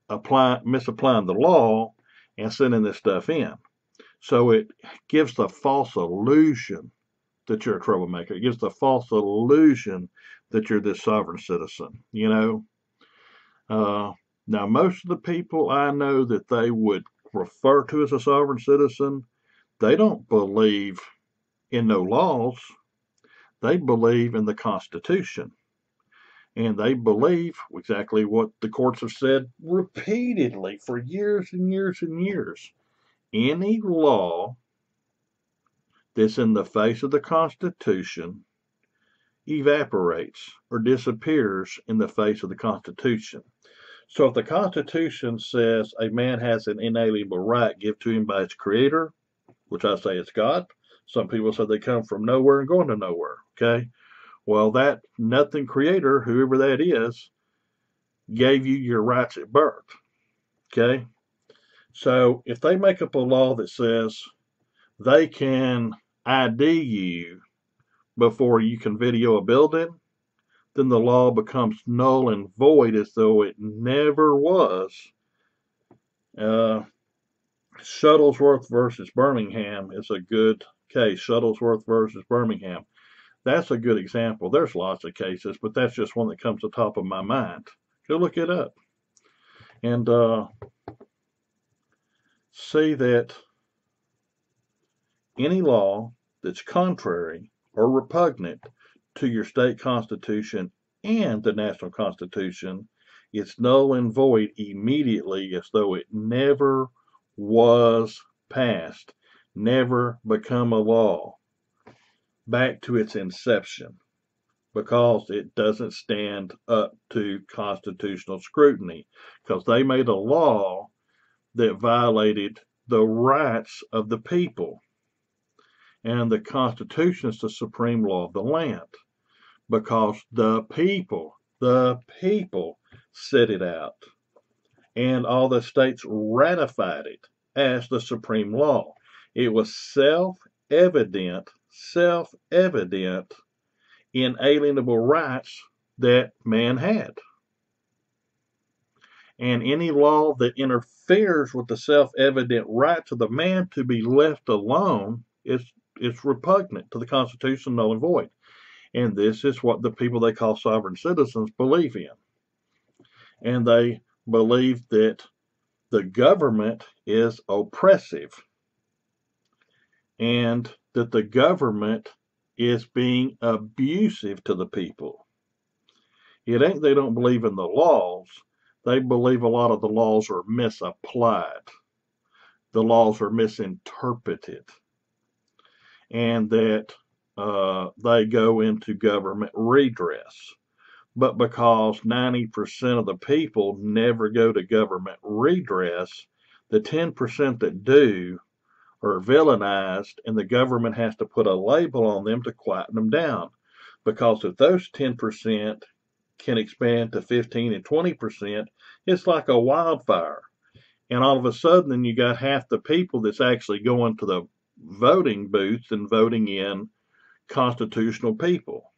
misapplying the law and sending this stuff in. So it gives the false illusion that you're a troublemaker. It gives the false illusion that you're this sovereign citizen, Now, most of the people I know that they would refer to as a sovereign citizen, they don't believe in no laws. They believe in the Constitution. And they believe exactly what the courts have said repeatedly for years and years and years. Any law that's in the face of the Constitution evaporates or disappears in the face of the Constitution. So if the Constitution says a man has an inalienable right given to him by his creator, which I say is God, some people say they come from nowhere and going to nowhere, okay? Well, that nothing creator, whoever that is, gave you your rights at birth, okay? So if they make up a law that says they can ID you before you can video a building, then the law becomes null and void as though it never was. Shuttlesworth versus Birmingham is a good case. Shuttlesworth versus Birmingham. That's a good example. There's lots of cases, but that's just one that comes to the top of my mind. Go look it up and see that any law that's contrary or repugnant to your state constitution and the national constitution is null and void immediately as though it never was passed, never become a law, back to its inception, because it doesn't stand up to constitutional scrutiny, because they made a law that violated the rights of the people. And the Constitution is the supreme law of the land, because the people set it out. And all the states ratified it as the supreme law. It was self-evident, inalienable rights that man had. And any law that interferes with the self-evident rights of the man to be left alone is repugnant to the Constitution, null and void. And this is what the people they call sovereign citizens believe in. And they believe that the government is oppressive and that the government is being abusive to the people. It ain't they don't believe in the laws. They believe a lot of the laws are misapplied. The laws are misinterpreted. And that they go into government redress. But because 90% of the people never go to government redress, the 10% that do are villainized, and the government has to put a label on them to quieten them down. Because if those 10% can expand to 15 and 20%, it's like a wildfire. And all of a sudden, then you got half the people that's actually going to the voting booths and voting in constitutional people,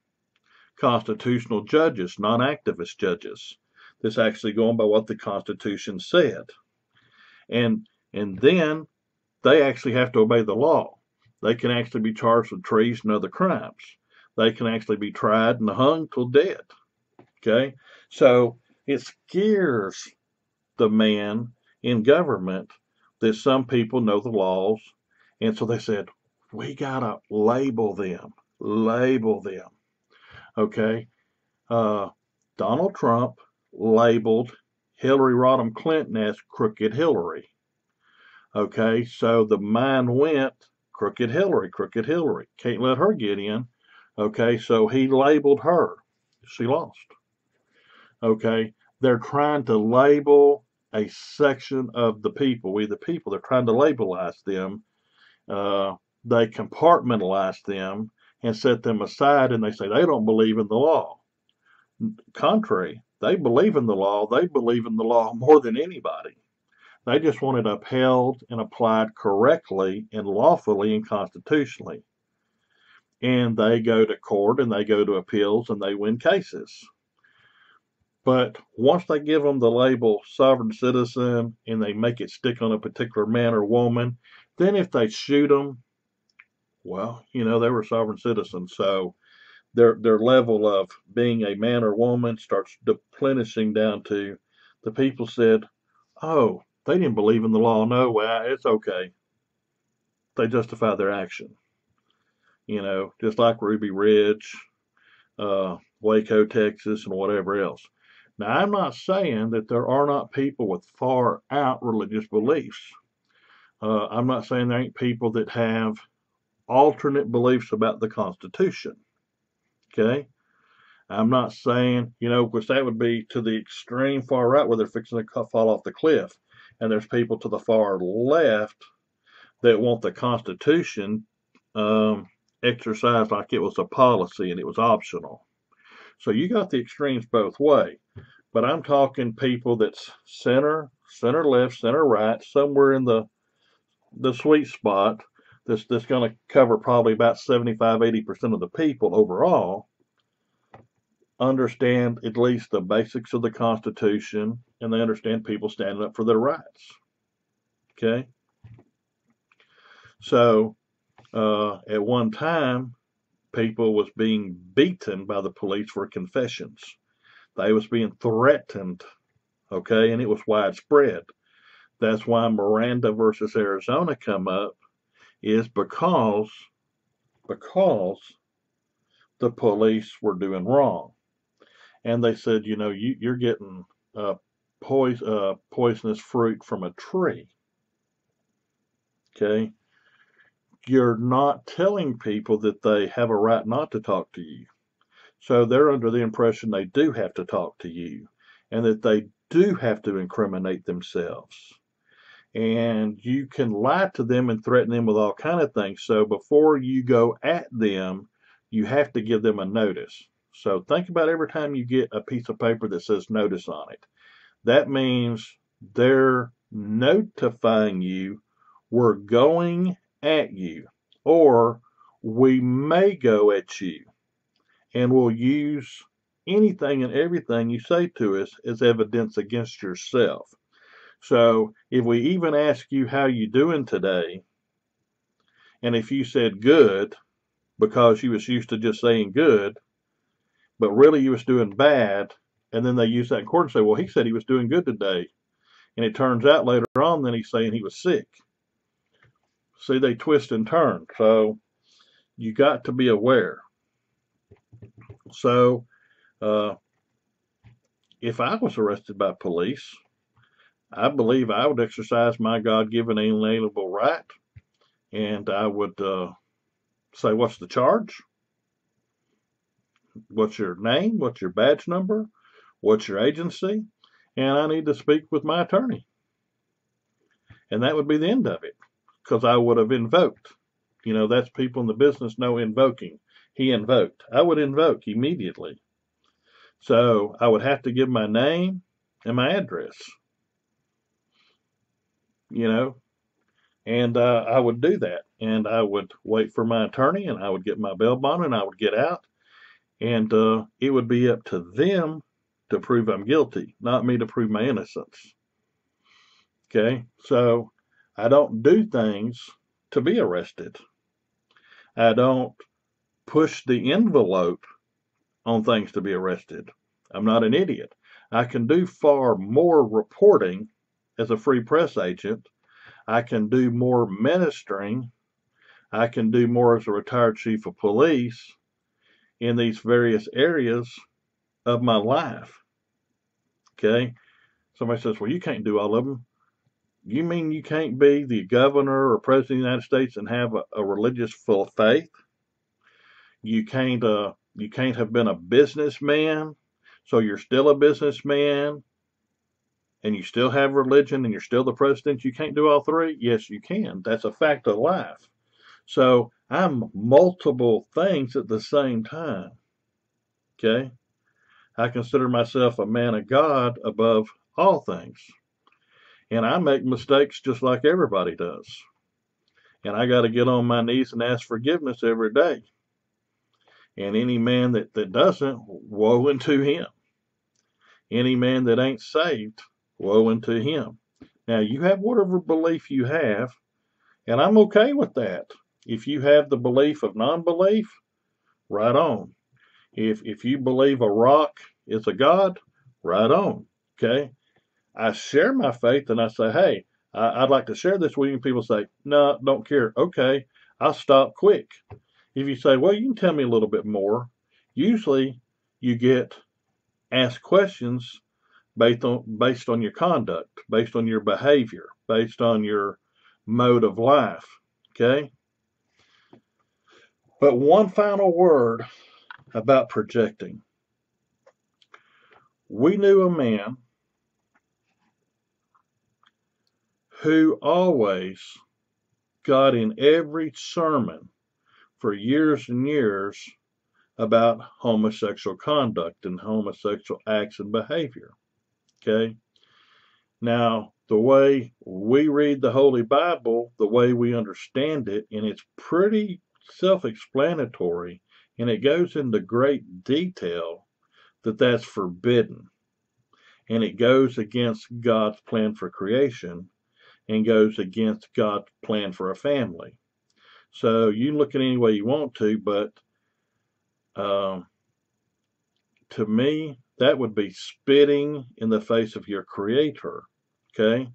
constitutional judges, non-activist judges, that's actually going by what the Constitution said. And then they actually have to obey the law. They can actually be charged with treason and other crimes. They can actually be tried and hung till dead. Okay? So it scares the man in government that some people know the laws. And so they said, we got to label them. Okay? Donald Trump labeled Hillary Rodham Clinton as Crooked Hillary. Okay, so the mind went, Crooked Hillary. Can't let her get in. Okay, so he labeled her. She lost. Okay, they're trying to label a section of the people. We the people, they're trying to labelize them. They compartmentalize them and set them aside, and they say they don't believe in the law. Contrary, they believe in the law. They believe in the law more than anybody. They just want it upheld and applied correctly and lawfully and constitutionally. And they go to court and they go to appeals and they win cases. But once they give them the label sovereign citizen and they make it stick on a particular man or woman, then if they shoot them, well, they were sovereign citizens. So their level of being a man or woman starts diminishing down to the people said, oh, they didn't believe in the law. No, it's okay. They justify their action. Just like Ruby Ridge, Waco, Texas, and whatever else. Now, I'm not saying that there are not people with far out religious beliefs. I'm not saying there ain't people that have alternate beliefs about the Constitution. Okay? I'm not saying, because that would be to the extreme far right where they're fixing to fall off the cliff. And there's people to the far left that want the Constitution exercised like it was a policy and it was optional. So you got the extremes both ways. But I'm talking people that's center left, center right, somewhere in the sweet spot that's going to cover probably about 75-80% of the people overall, understand at least the basics of the Constitution, and they understand people standing up for their rights. Okay? So, at one time, people was being beaten by the police for confessions. They was being threatened, okay, and it was widespread. That's why Miranda versus Arizona come up, is because the police were doing wrong. And they said, you're getting poisonous fruit from a tree. Okay? You're not telling people that they have a right not to talk to you. So they're under the impression they do have to talk to you and that they do have to incriminate themselves. And you can lie to them and threaten them with all kinds of things. So before you go at them, you have to give them a notice. So think about every time you get a piece of paper that says notice on it. That means they're notifying you, we're going at you, or we may go at you, and we'll use anything and everything you say to us as evidence against yourself. So if we even ask you how you doing today, and if you said good because you was used to just saying good, but really you was doing bad, and then they use that in court and say, well, he said he was doing good today, and it turns out later on then he's saying he was sick. See, they twist and turn. So you got to be aware. So if I was arrested by police, I believe I would exercise my God-given inalienable right, and I would say, what's the charge? What's your name? What's your badge number? What's your agency? And I need to speak with my attorney. And that would be the end of it, because I would have invoked. You know, that's people in the business know invoking. He invoked. I would invoke immediately. So I would have to give my name and my address, you know, and I would do that. And I would wait for my attorney, and I would get my bail bond, and I would get out. And it would be up to them to prove I'm guilty, not me to prove my innocence. Okay, so I don't do things to be arrested. I don't push the envelope on things to be arrested. I'm not an idiot. I can do far more reporting as a free press agent. I can do more ministering. I can do more as a retired chief of police in these various areas of my life. Okay? Somebody says, well, you can't do all of them. You mean you can't be the governor or president of the United States and have a religious full of faith? You can't have been a businessman, so you're still a businessman, and you still have religion, and you're still the president. You can't do all three? Yes, you can. That's a fact of life. So I'm multiple things at the same time. Okay? I consider myself a man of God above all things. And I make mistakes just like everybody does. And I got to get on my knees and ask forgiveness every day. And any man that doesn't, woe unto him. Any man that ain't saved, woe unto him. Now, you have whatever belief you have, and I'm okay with that. If you have the belief of non-belief, right on. If you believe a rock is a god, right on. Okay? I share my faith, and I say, hey, I'd like to share this with you. And people say, no, don't care. Okay, I'll stop quick. If you say, well, you can tell me a little bit more, usually you get asked questions based on your conduct, based on your behavior, based on your mode of life. Okay? But one final word about projecting. We knew a man who always got in every sermon for years and years about homosexual conduct and homosexual acts and behavior. Okay? Now, the way we read the Holy Bible, the way we understand it, and it's pretty self-explanatory, and it goes into great detail that that's forbidden. And it goes against God's plan for creation and goes against God's plan for a family. So you can look at it any way you want to, but to me, that would be spitting in the face of your Creator. Okay?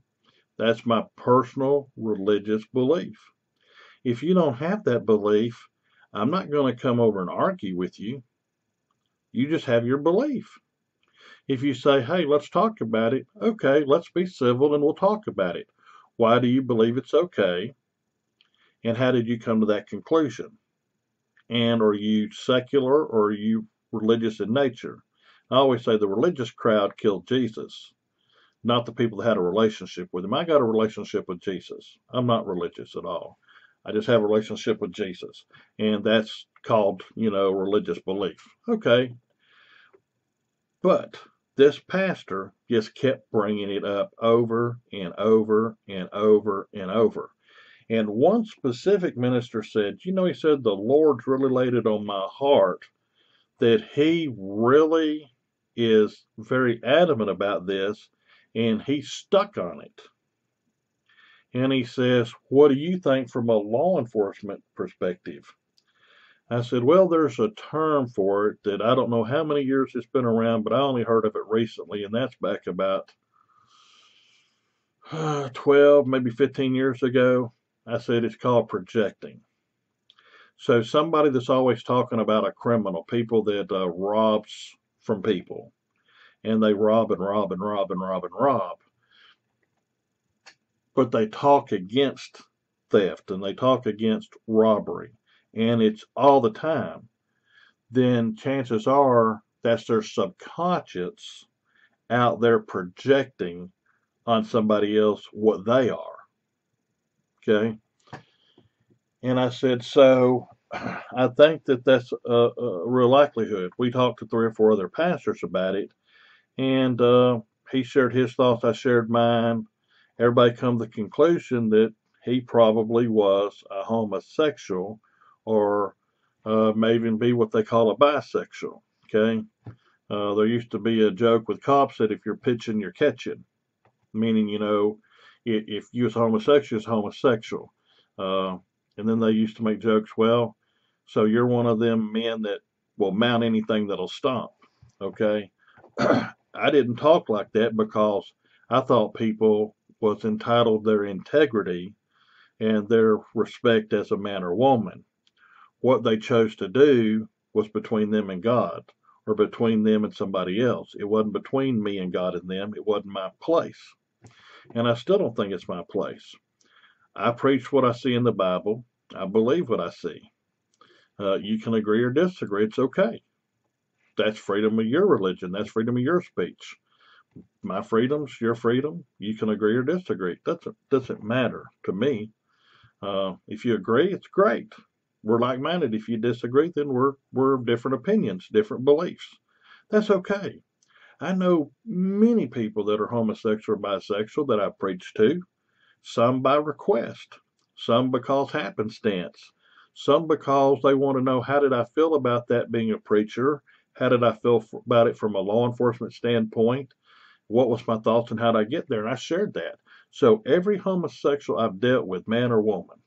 That's my personal religious belief. If you don't have that belief, I'm not going to come over and argue with you. You just have your belief. If you say, hey, let's talk about it, okay, let's be civil and we'll talk about it. Why do you believe it's okay? And how did you come to that conclusion? And are you secular or are you religious in nature? I always say the religious crowd killed Jesus, not the people that had a relationship with him. I got a relationship with Jesus. I'm not religious at all. I just have a relationship with Jesus. And that's called, religious belief. Okay. But this pastor just kept bringing it up over and over and over and over. And one specific minister said, he said, the Lord's really laid it on my heart that he really is very adamant about this, and he's stuck on it. And he says, what do you think from a law enforcement perspective? I said, well, there's a term for it that I don't know how many years it's been around, but I only heard of it recently, and that's back about 12, maybe 15 years ago. I said, it's called projecting. So somebody that's always talking about a criminal, people that robs from people, and they rob and rob and rob and rob and rob, but they talk against theft and they talk against robbery, and it's all the time, then chances are that's their subconscious out there projecting on somebody else what they are. Okay? And I said, so I think that that's a real likelihood. We talked to 3 or 4 other pastors about it, and he shared his thoughts, I shared mine. Everybody come to the conclusion that he probably was a homosexual, or may even be what they call a bisexual. Okay? There used to be a joke with cops that if you're pitching, you're catching, meaning, if you was homosexual, it's homosexual. And then they used to make jokes, well, so you're one of them men that will mount anything that'll stomp. Okay? I didn't talk like that because I thought people was entitled their integrity and their respect as a man or woman. What they chose to do was between them and God, or between them and somebody else. It wasn't between me and God and them. It wasn't my place. And I still don't think it's my place. I preach what I see in the Bible. I believe what I see. You can agree or disagree. It's okay. That's freedom of your religion. That's freedom of your speech. My freedom's your freedom. You can agree or disagree. That doesn't matter to me. If you agree, it's great. We're like-minded. If you disagree, then we're of different opinions, different beliefs. That's okay. I know many people that are homosexual or bisexual that I preach to, some by request, some because happenstance, some because they want to know, how did I feel about that being a preacher? How did I feel about it from a law enforcement standpoint? What was my thoughts and how did I get there? And I shared that. So every homosexual I've dealt with, man or woman,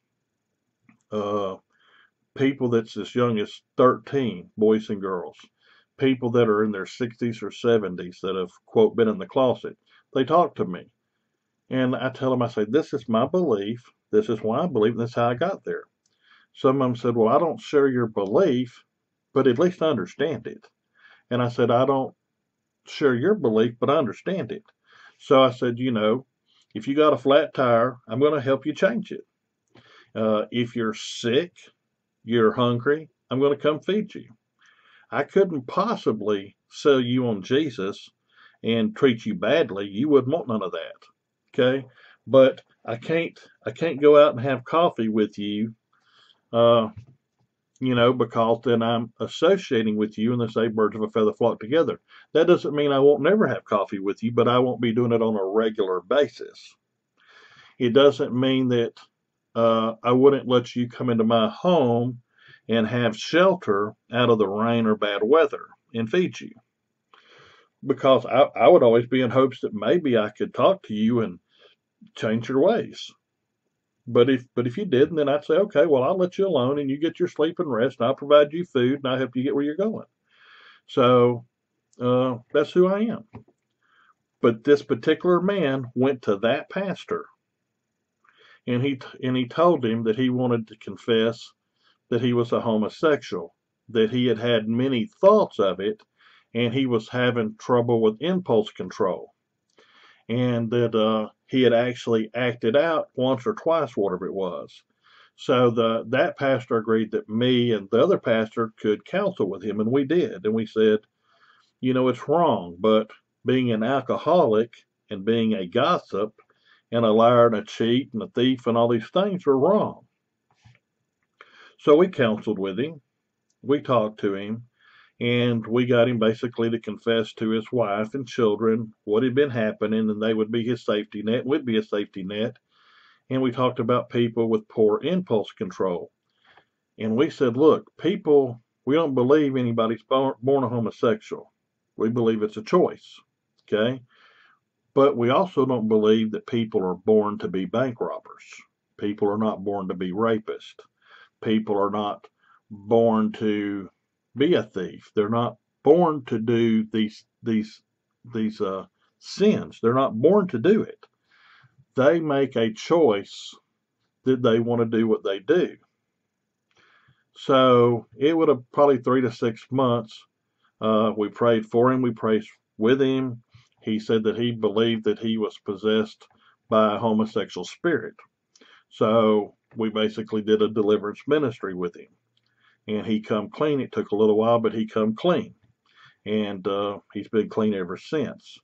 people that's as young as 13, boys and girls, people that are in their 60s or 70s that have, quote, been in the closet, they talk to me. And I tell them, I say, this is my belief. This is why I believe, and this is how I got there. Some of them said, well, I don't share your belief, but at least I understand it. And I said, I don't share your belief, but I understand it. So I said, if you got a flat tire, I'm going to help you change it. If you're sick, you're hungry, I'm going to come feed you. I couldn't possibly sell you on Jesus and treat you badly. You wouldn't want none of that. Okay? But I can't go out and have coffee with you, because then I'm associating with you, and they say birds of a feather flock together. That doesn't mean I won't never have coffee with you, but I won't be doing it on a regular basis. It doesn't mean that I wouldn't let you come into my home and have shelter out of the rain or bad weather and feed you. Because I would always be in hopes that maybe I could talk to you and change your ways. But if you didn't, then I'd say, okay, well, I'll let you alone and you get your sleep and rest, and I'll provide you food, and I'll help you get where you're going. So that's who I am. But this particular man went to that pastor, and he told him that he wanted to confess that he was a homosexual, that he had many thoughts of it, and he was having trouble with impulse control, and that he had actually acted out once or twice, whatever it was. So that pastor agreed that me and the other pastor could counsel with him, and we did. And we said, it's wrong, but being an alcoholic and being a gossip and a liar and a cheat and a thief and all these things are wrong. So we counseled with him, we talked to him, and we got him basically to confess to his wife and children what had been happening, and they would be his safety net, we'd be a safety net. And we talked about people with poor impulse control. And we said, look, people, we don't believe anybody's born a homosexual. We believe it's a choice. Okay? But we also don't believe that people are born to be bank robbers. People are not born to be rapists. People are not born to be a thief. They're not born to do these sins. They're not born to do it. They make a choice that they want to do what they do. So it would have probably 3 to 6 months. We prayed for him. We prayed with him. He said that he believed that he was possessed by a homosexual spirit. So we basically did a deliverance ministry with him. And he come clean. It took a little while, but he come clean. And he's been clean ever since.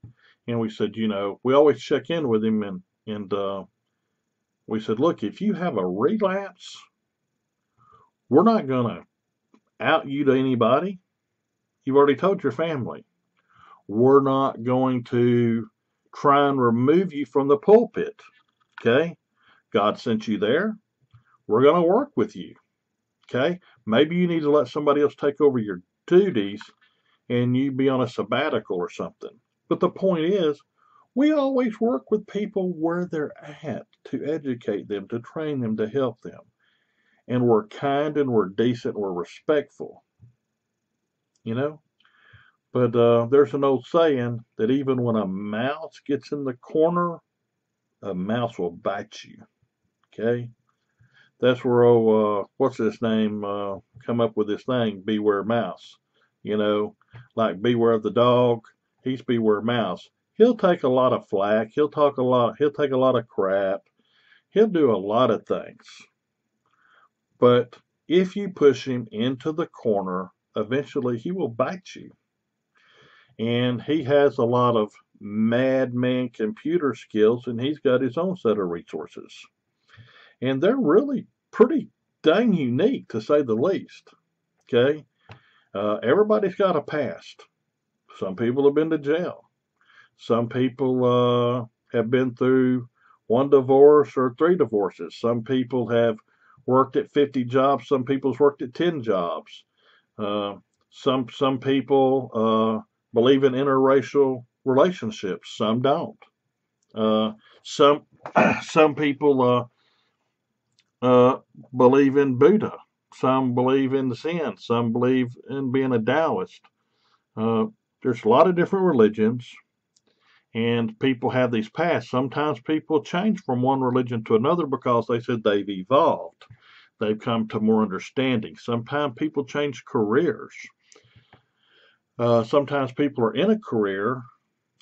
And we said, we always check in with him. And we said, look, if you have a relapse, we're not going to out you to anybody. You've already told your family. We're not going to try and remove you from the pulpit. Okay? God sent you there. We're going to work with you. Okay? Maybe you need to let somebody else take over your duties and you be on a sabbatical or something. But the point is, we always work with people where they're at to educate them, to train them, to help them. And we're kind and we're decent and we're respectful. But there's an old saying that even when a mouse gets in the corner, a mouse will bite you. Okay? That's where, what's his name, come up with this thing, beware mouse. Like beware of the dog, he's beware mouse. He'll take a lot of flack, he'll take a lot of crap, he'll do a lot of things. But if you push him into the corner, eventually he will bite you. And he has a lot of madman computer skills, and he's got his own set of resources. And they're really pretty dang unique, to say the least. Okay? Everybody's got a past. Some people have been to jail. Some people have been through 1 divorce or 3 divorces. Some people have worked at 50 jobs. Some people's worked at 10 jobs. Some people believe in interracial relationships. Some don't. Some people believe in Buddha. Some believe in the Zen. Some believe in being a Taoist. There's a lot of different religions, and people have these paths. Sometimes people change from one religion to another because they said they've evolved. They've come to more understanding. Sometimes people change careers. Sometimes people are in a career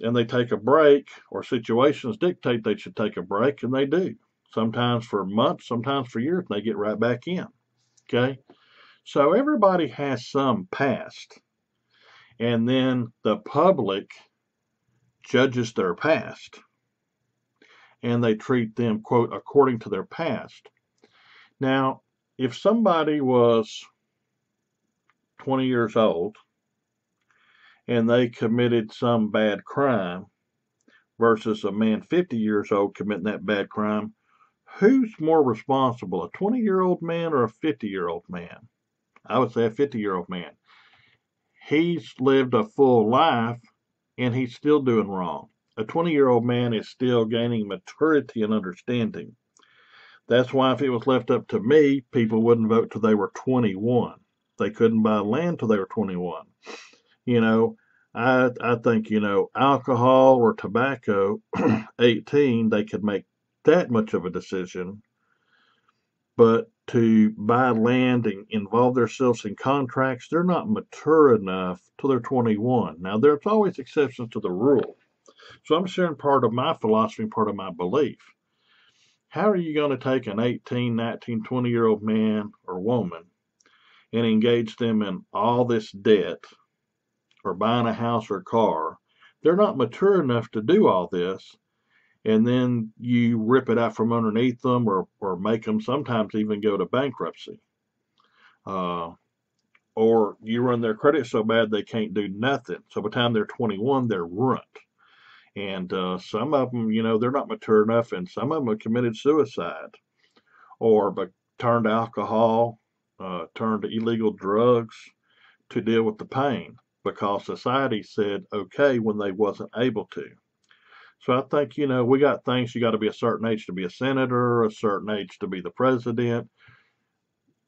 and they take a break, or situations dictate they should take a break, and they do. Sometimes for months, sometimes for years, and they get right back in. Okay? So everybody has some past. And then the public judges their past. And they treat them, quote, according to their past. Now, if somebody was 20 years old and they committed some bad crime versus a man 50 years old committing that bad crime, who's more responsible, a 20-year-old man or a 50-year-old man? I would say a 50-year-old man. He's lived a full life and he's still doing wrong. A 20-year-old man is still gaining maturity and understanding. That's why if it was left up to me, people wouldn't vote till they were 21. They couldn't buy land till they were 21. I think, alcohol or tobacco, 18, they could make that much of a decision. But to buy land and involve themselves in contracts, they're not mature enough till they're 21. Now, there's always exceptions to the rule. So I'm sharing part of my philosophy and part of my belief. How are you going to take an 18, 19, 20-year-old man or woman and engage them in all this debt or buying a house or car? They're not mature enough to do all this. And then you rip it out from underneath them or make them sometimes even go to bankruptcy. Or you run their credit so bad they can't do nothing. So by the time they're 21, they're ruined. And some of them, they're not mature enough, and some of them have committed suicide or turned to alcohol, turned to illegal drugs to deal with the pain because society said okay when they wasn't able to. So I think, we got things. You got to be a certain age to be a senator, a certain age to be the president.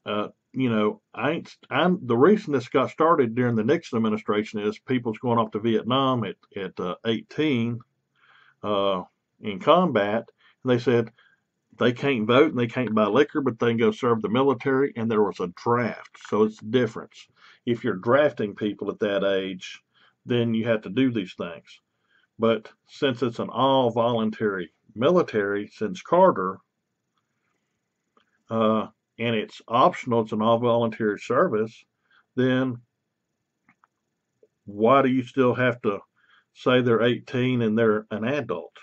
The reason this got started during the Nixon administration is people's going off to Vietnam at 18 in combat. And they said they can't vote and they can't buy liquor, but they can go serve the military. And there was a draft. So it's a difference. If you're drafting people at that age, then you have to do these things. But since it's an all voluntary military since Carter, and it's optional, it's an all voluntary service, then why do you still have to say they're 18 and they're an adult?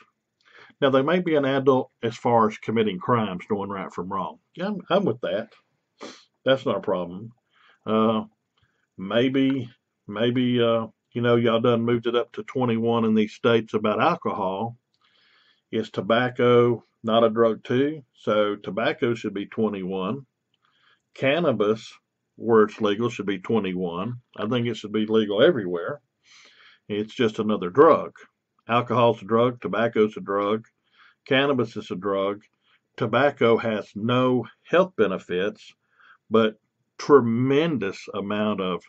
Now, they may be an adult as far as committing crimes, knowing right from wrong. Yeah, I'm with that. That's not a problem. Maybe, y'all done moved it up to 21 in these states about alcohol. Is tobacco not a drug too? So tobacco should be 21. Cannabis, where it's legal, should be 21. I think it should be legal everywhere. It's just another drug. Alcohol's a drug, tobacco's a drug, cannabis is a drug. Tobacco has no health benefits, but tremendous amount of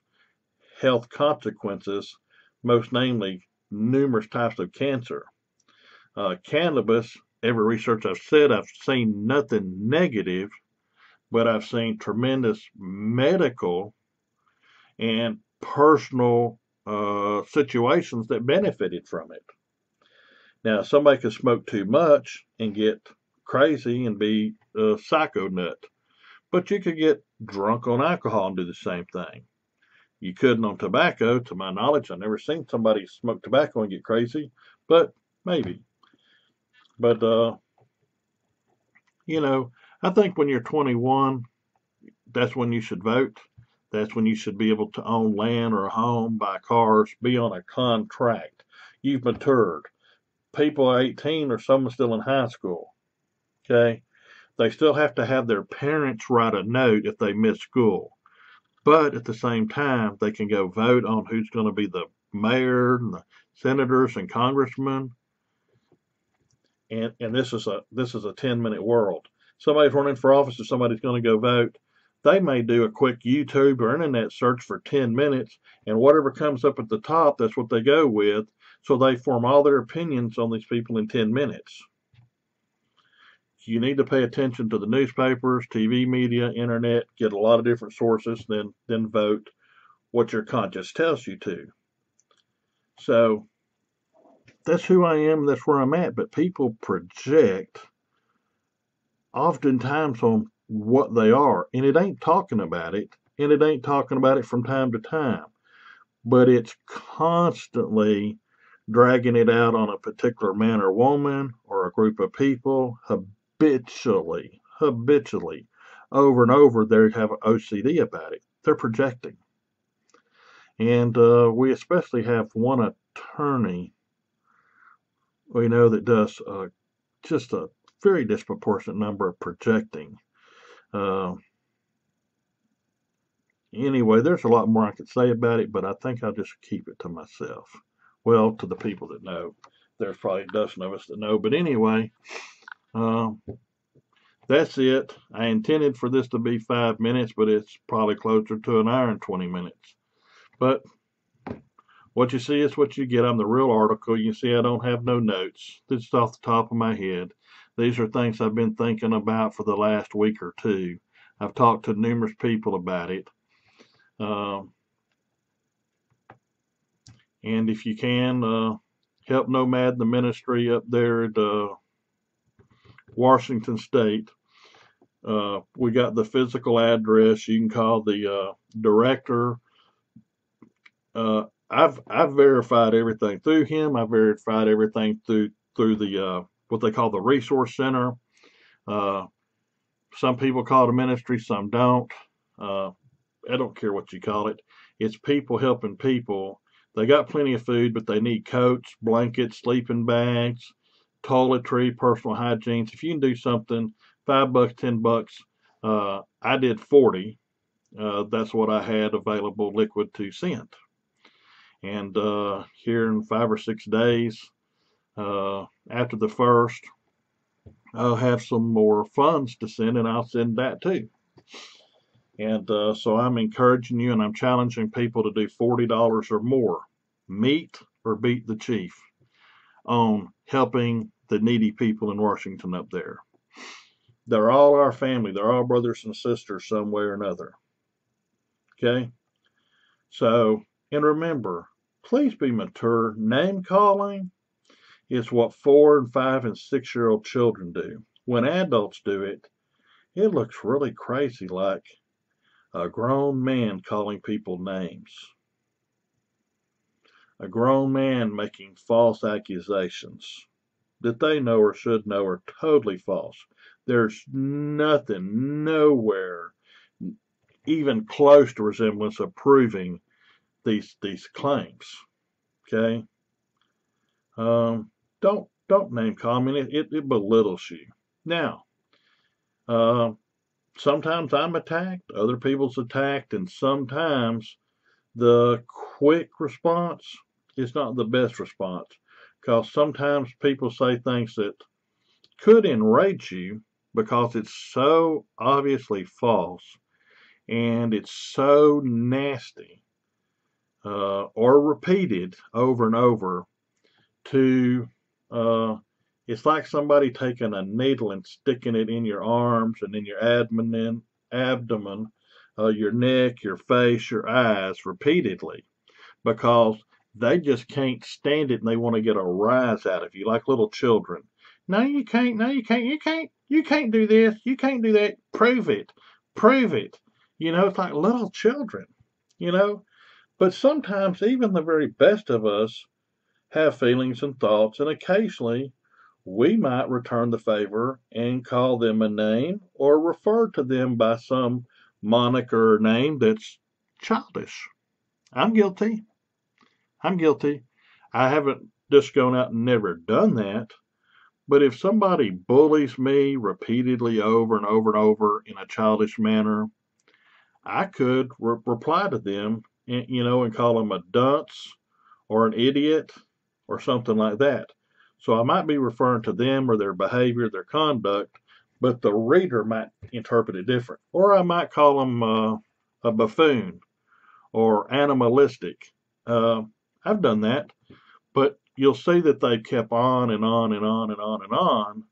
health consequences, most namely numerous types of cancer. Cannabis, every research I've said, I've seen nothing negative, but I've seen tremendous medical and personal situations that benefited from it. Now, somebody could smoke too much and get crazy and be a psycho nut, but you could get drunk on alcohol and do the same thing. You couldn't on tobacco, to my knowledge. I've never seen somebody smoke tobacco and get crazy, but maybe. But, I think when you're 21, that's when you should vote. That's when you should be able to own land or a home, buy cars, be on a contract. You've matured. People are 18 or some are still in high school. Okay? They still have to have their parents write a note if they miss school. But at the same time, they can go vote on who's going to be the mayor and the senators and congressmen. And this is a 10-minute world. Somebody's running for office or somebody's going to go vote. They may do a quick YouTube or internet search for 10 minutes, and whatever comes up at the top, that's what they go with. So they form all their opinions on these people in 10 minutes. You need to pay attention to the newspapers, TV media, internet, get a lot of different sources, then vote what your conscience tells you to. So that's who I am, that's where I'm at. But people project oftentimes on what they are, and it ain't talking about it, and it ain't talking about it from time to time, but it's constantly dragging it out on a particular man or woman or a group of people habitually, over and over. They have an OCD about it. They're projecting. And we especially have one attorney we know that does just a very disproportionate number of projecting. Anyway, there's a lot more I could say about it, but I think I'll just keep it to myself. Well, to the people that know. There's probably a dozen of us that know. But anyway, that's it. I intended for this to be 5 minutes, but it's probably closer to an hour and 20 minutes. But what you see is what you get. I'm the real article. You see I don't have no notes. This is off the top of my head. These are things I've been thinking about for the last week or two. I've talked to numerous people about it. And if you can, help Nomad the ministry up there at Washington State. We got the physical address. You can call the director. I've verified everything through him. I've verified everything through the what they call the resource center. Some people call it a ministry, some don't. I don't care what you call it. It's people helping people They got plenty of food, but they need coats, blankets, sleeping bags, toiletry, personal hygiene. If you can do something, $5, $10. I did 40. That's what I had available, liquid to send. And here in 5 or 6 days, after the first, I'll have some more funds to send, and I'll send that too. And so I'm encouraging you, and I'm challenging people to do $40 or more. Meet or beat the chief on helping the needy people in Washington up there. They're all our family. They're all brothers and sisters some way or another. Okay? So, and remember, please be mature. Name calling is what 4 and 5 and 6-year-old children do. When adults do it, it looks really crazy, like a grown man calling people names. A grown man making false accusations that they know or should know are totally false. There's nothing, nowhere, even close to resemblance of proving these claims. Okay? Don't name call. I mean, it belittles you. Now, sometimes I'm attacked, other people's attacked, and sometimes the quick response is not the best response, because sometimes people say things that could enrage you because it's so obviously false and it's so nasty, or repeated over and over to it's like somebody taking a needle and sticking it in your arms and in your abdomen, your neck, your face, your eyes repeatedly, because they just can't stand it and they want to get a rise out of you, like little children. No, you can't. No, you can't. You can't do this. You can't do that. Prove it. Prove it. It's like little children, But sometimes even the very best of us have feelings and thoughts, and occasionally we might return the favor and call them a name or refer to them by some moniker or name that's childish. I'm guilty. I haven't just gone out and never done that. But if somebody bullies me repeatedly over and over and over in a childish manner, I could reply to them, and call them a dunce or an idiot or something like that. So I might be referring to them or their behavior, their conduct, but the reader might interpret it different. Or I might call them a buffoon or animalistic. I've done that, but you'll see that they've kept on and on and on and on and on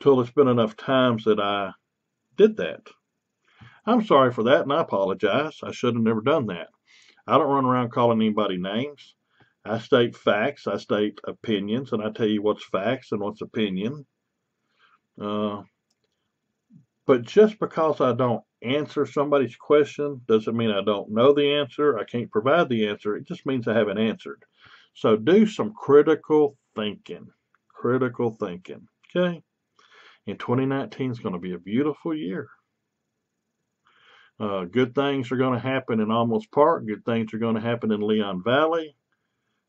till it's been enough times that I did that. I'm sorry for that, and I apologize. I should have never done that. I don't run around calling anybody names. I state facts, I state opinions, and I tell you what's facts and what's opinion. But just because I don't answer somebody's question doesn't mean I don't know the answer. I can't provide the answer. It just means I haven't answered. So do some critical thinking. Critical thinking. Okay? And 2019 is going to be a beautiful year. Good things are going to happen in Almos Park. Good things are going to happen in Leon Valley.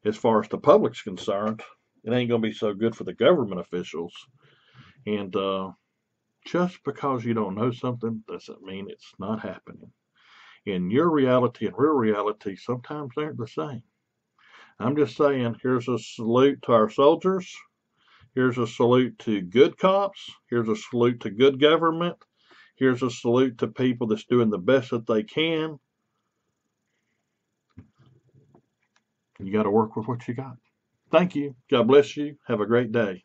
As far as the public's concerned, it ain't going to be so good for the government officials. And just because you don't know something doesn't mean it's not happening. And your reality and real reality sometimes aren't the same. I'm just saying, here's a salute to our soldiers. Here's a salute to good cops. Here's a salute to good government. Here's a salute to people that's doing the best that they can. You got to work with what you got. Thank you. God bless you. Have a great day.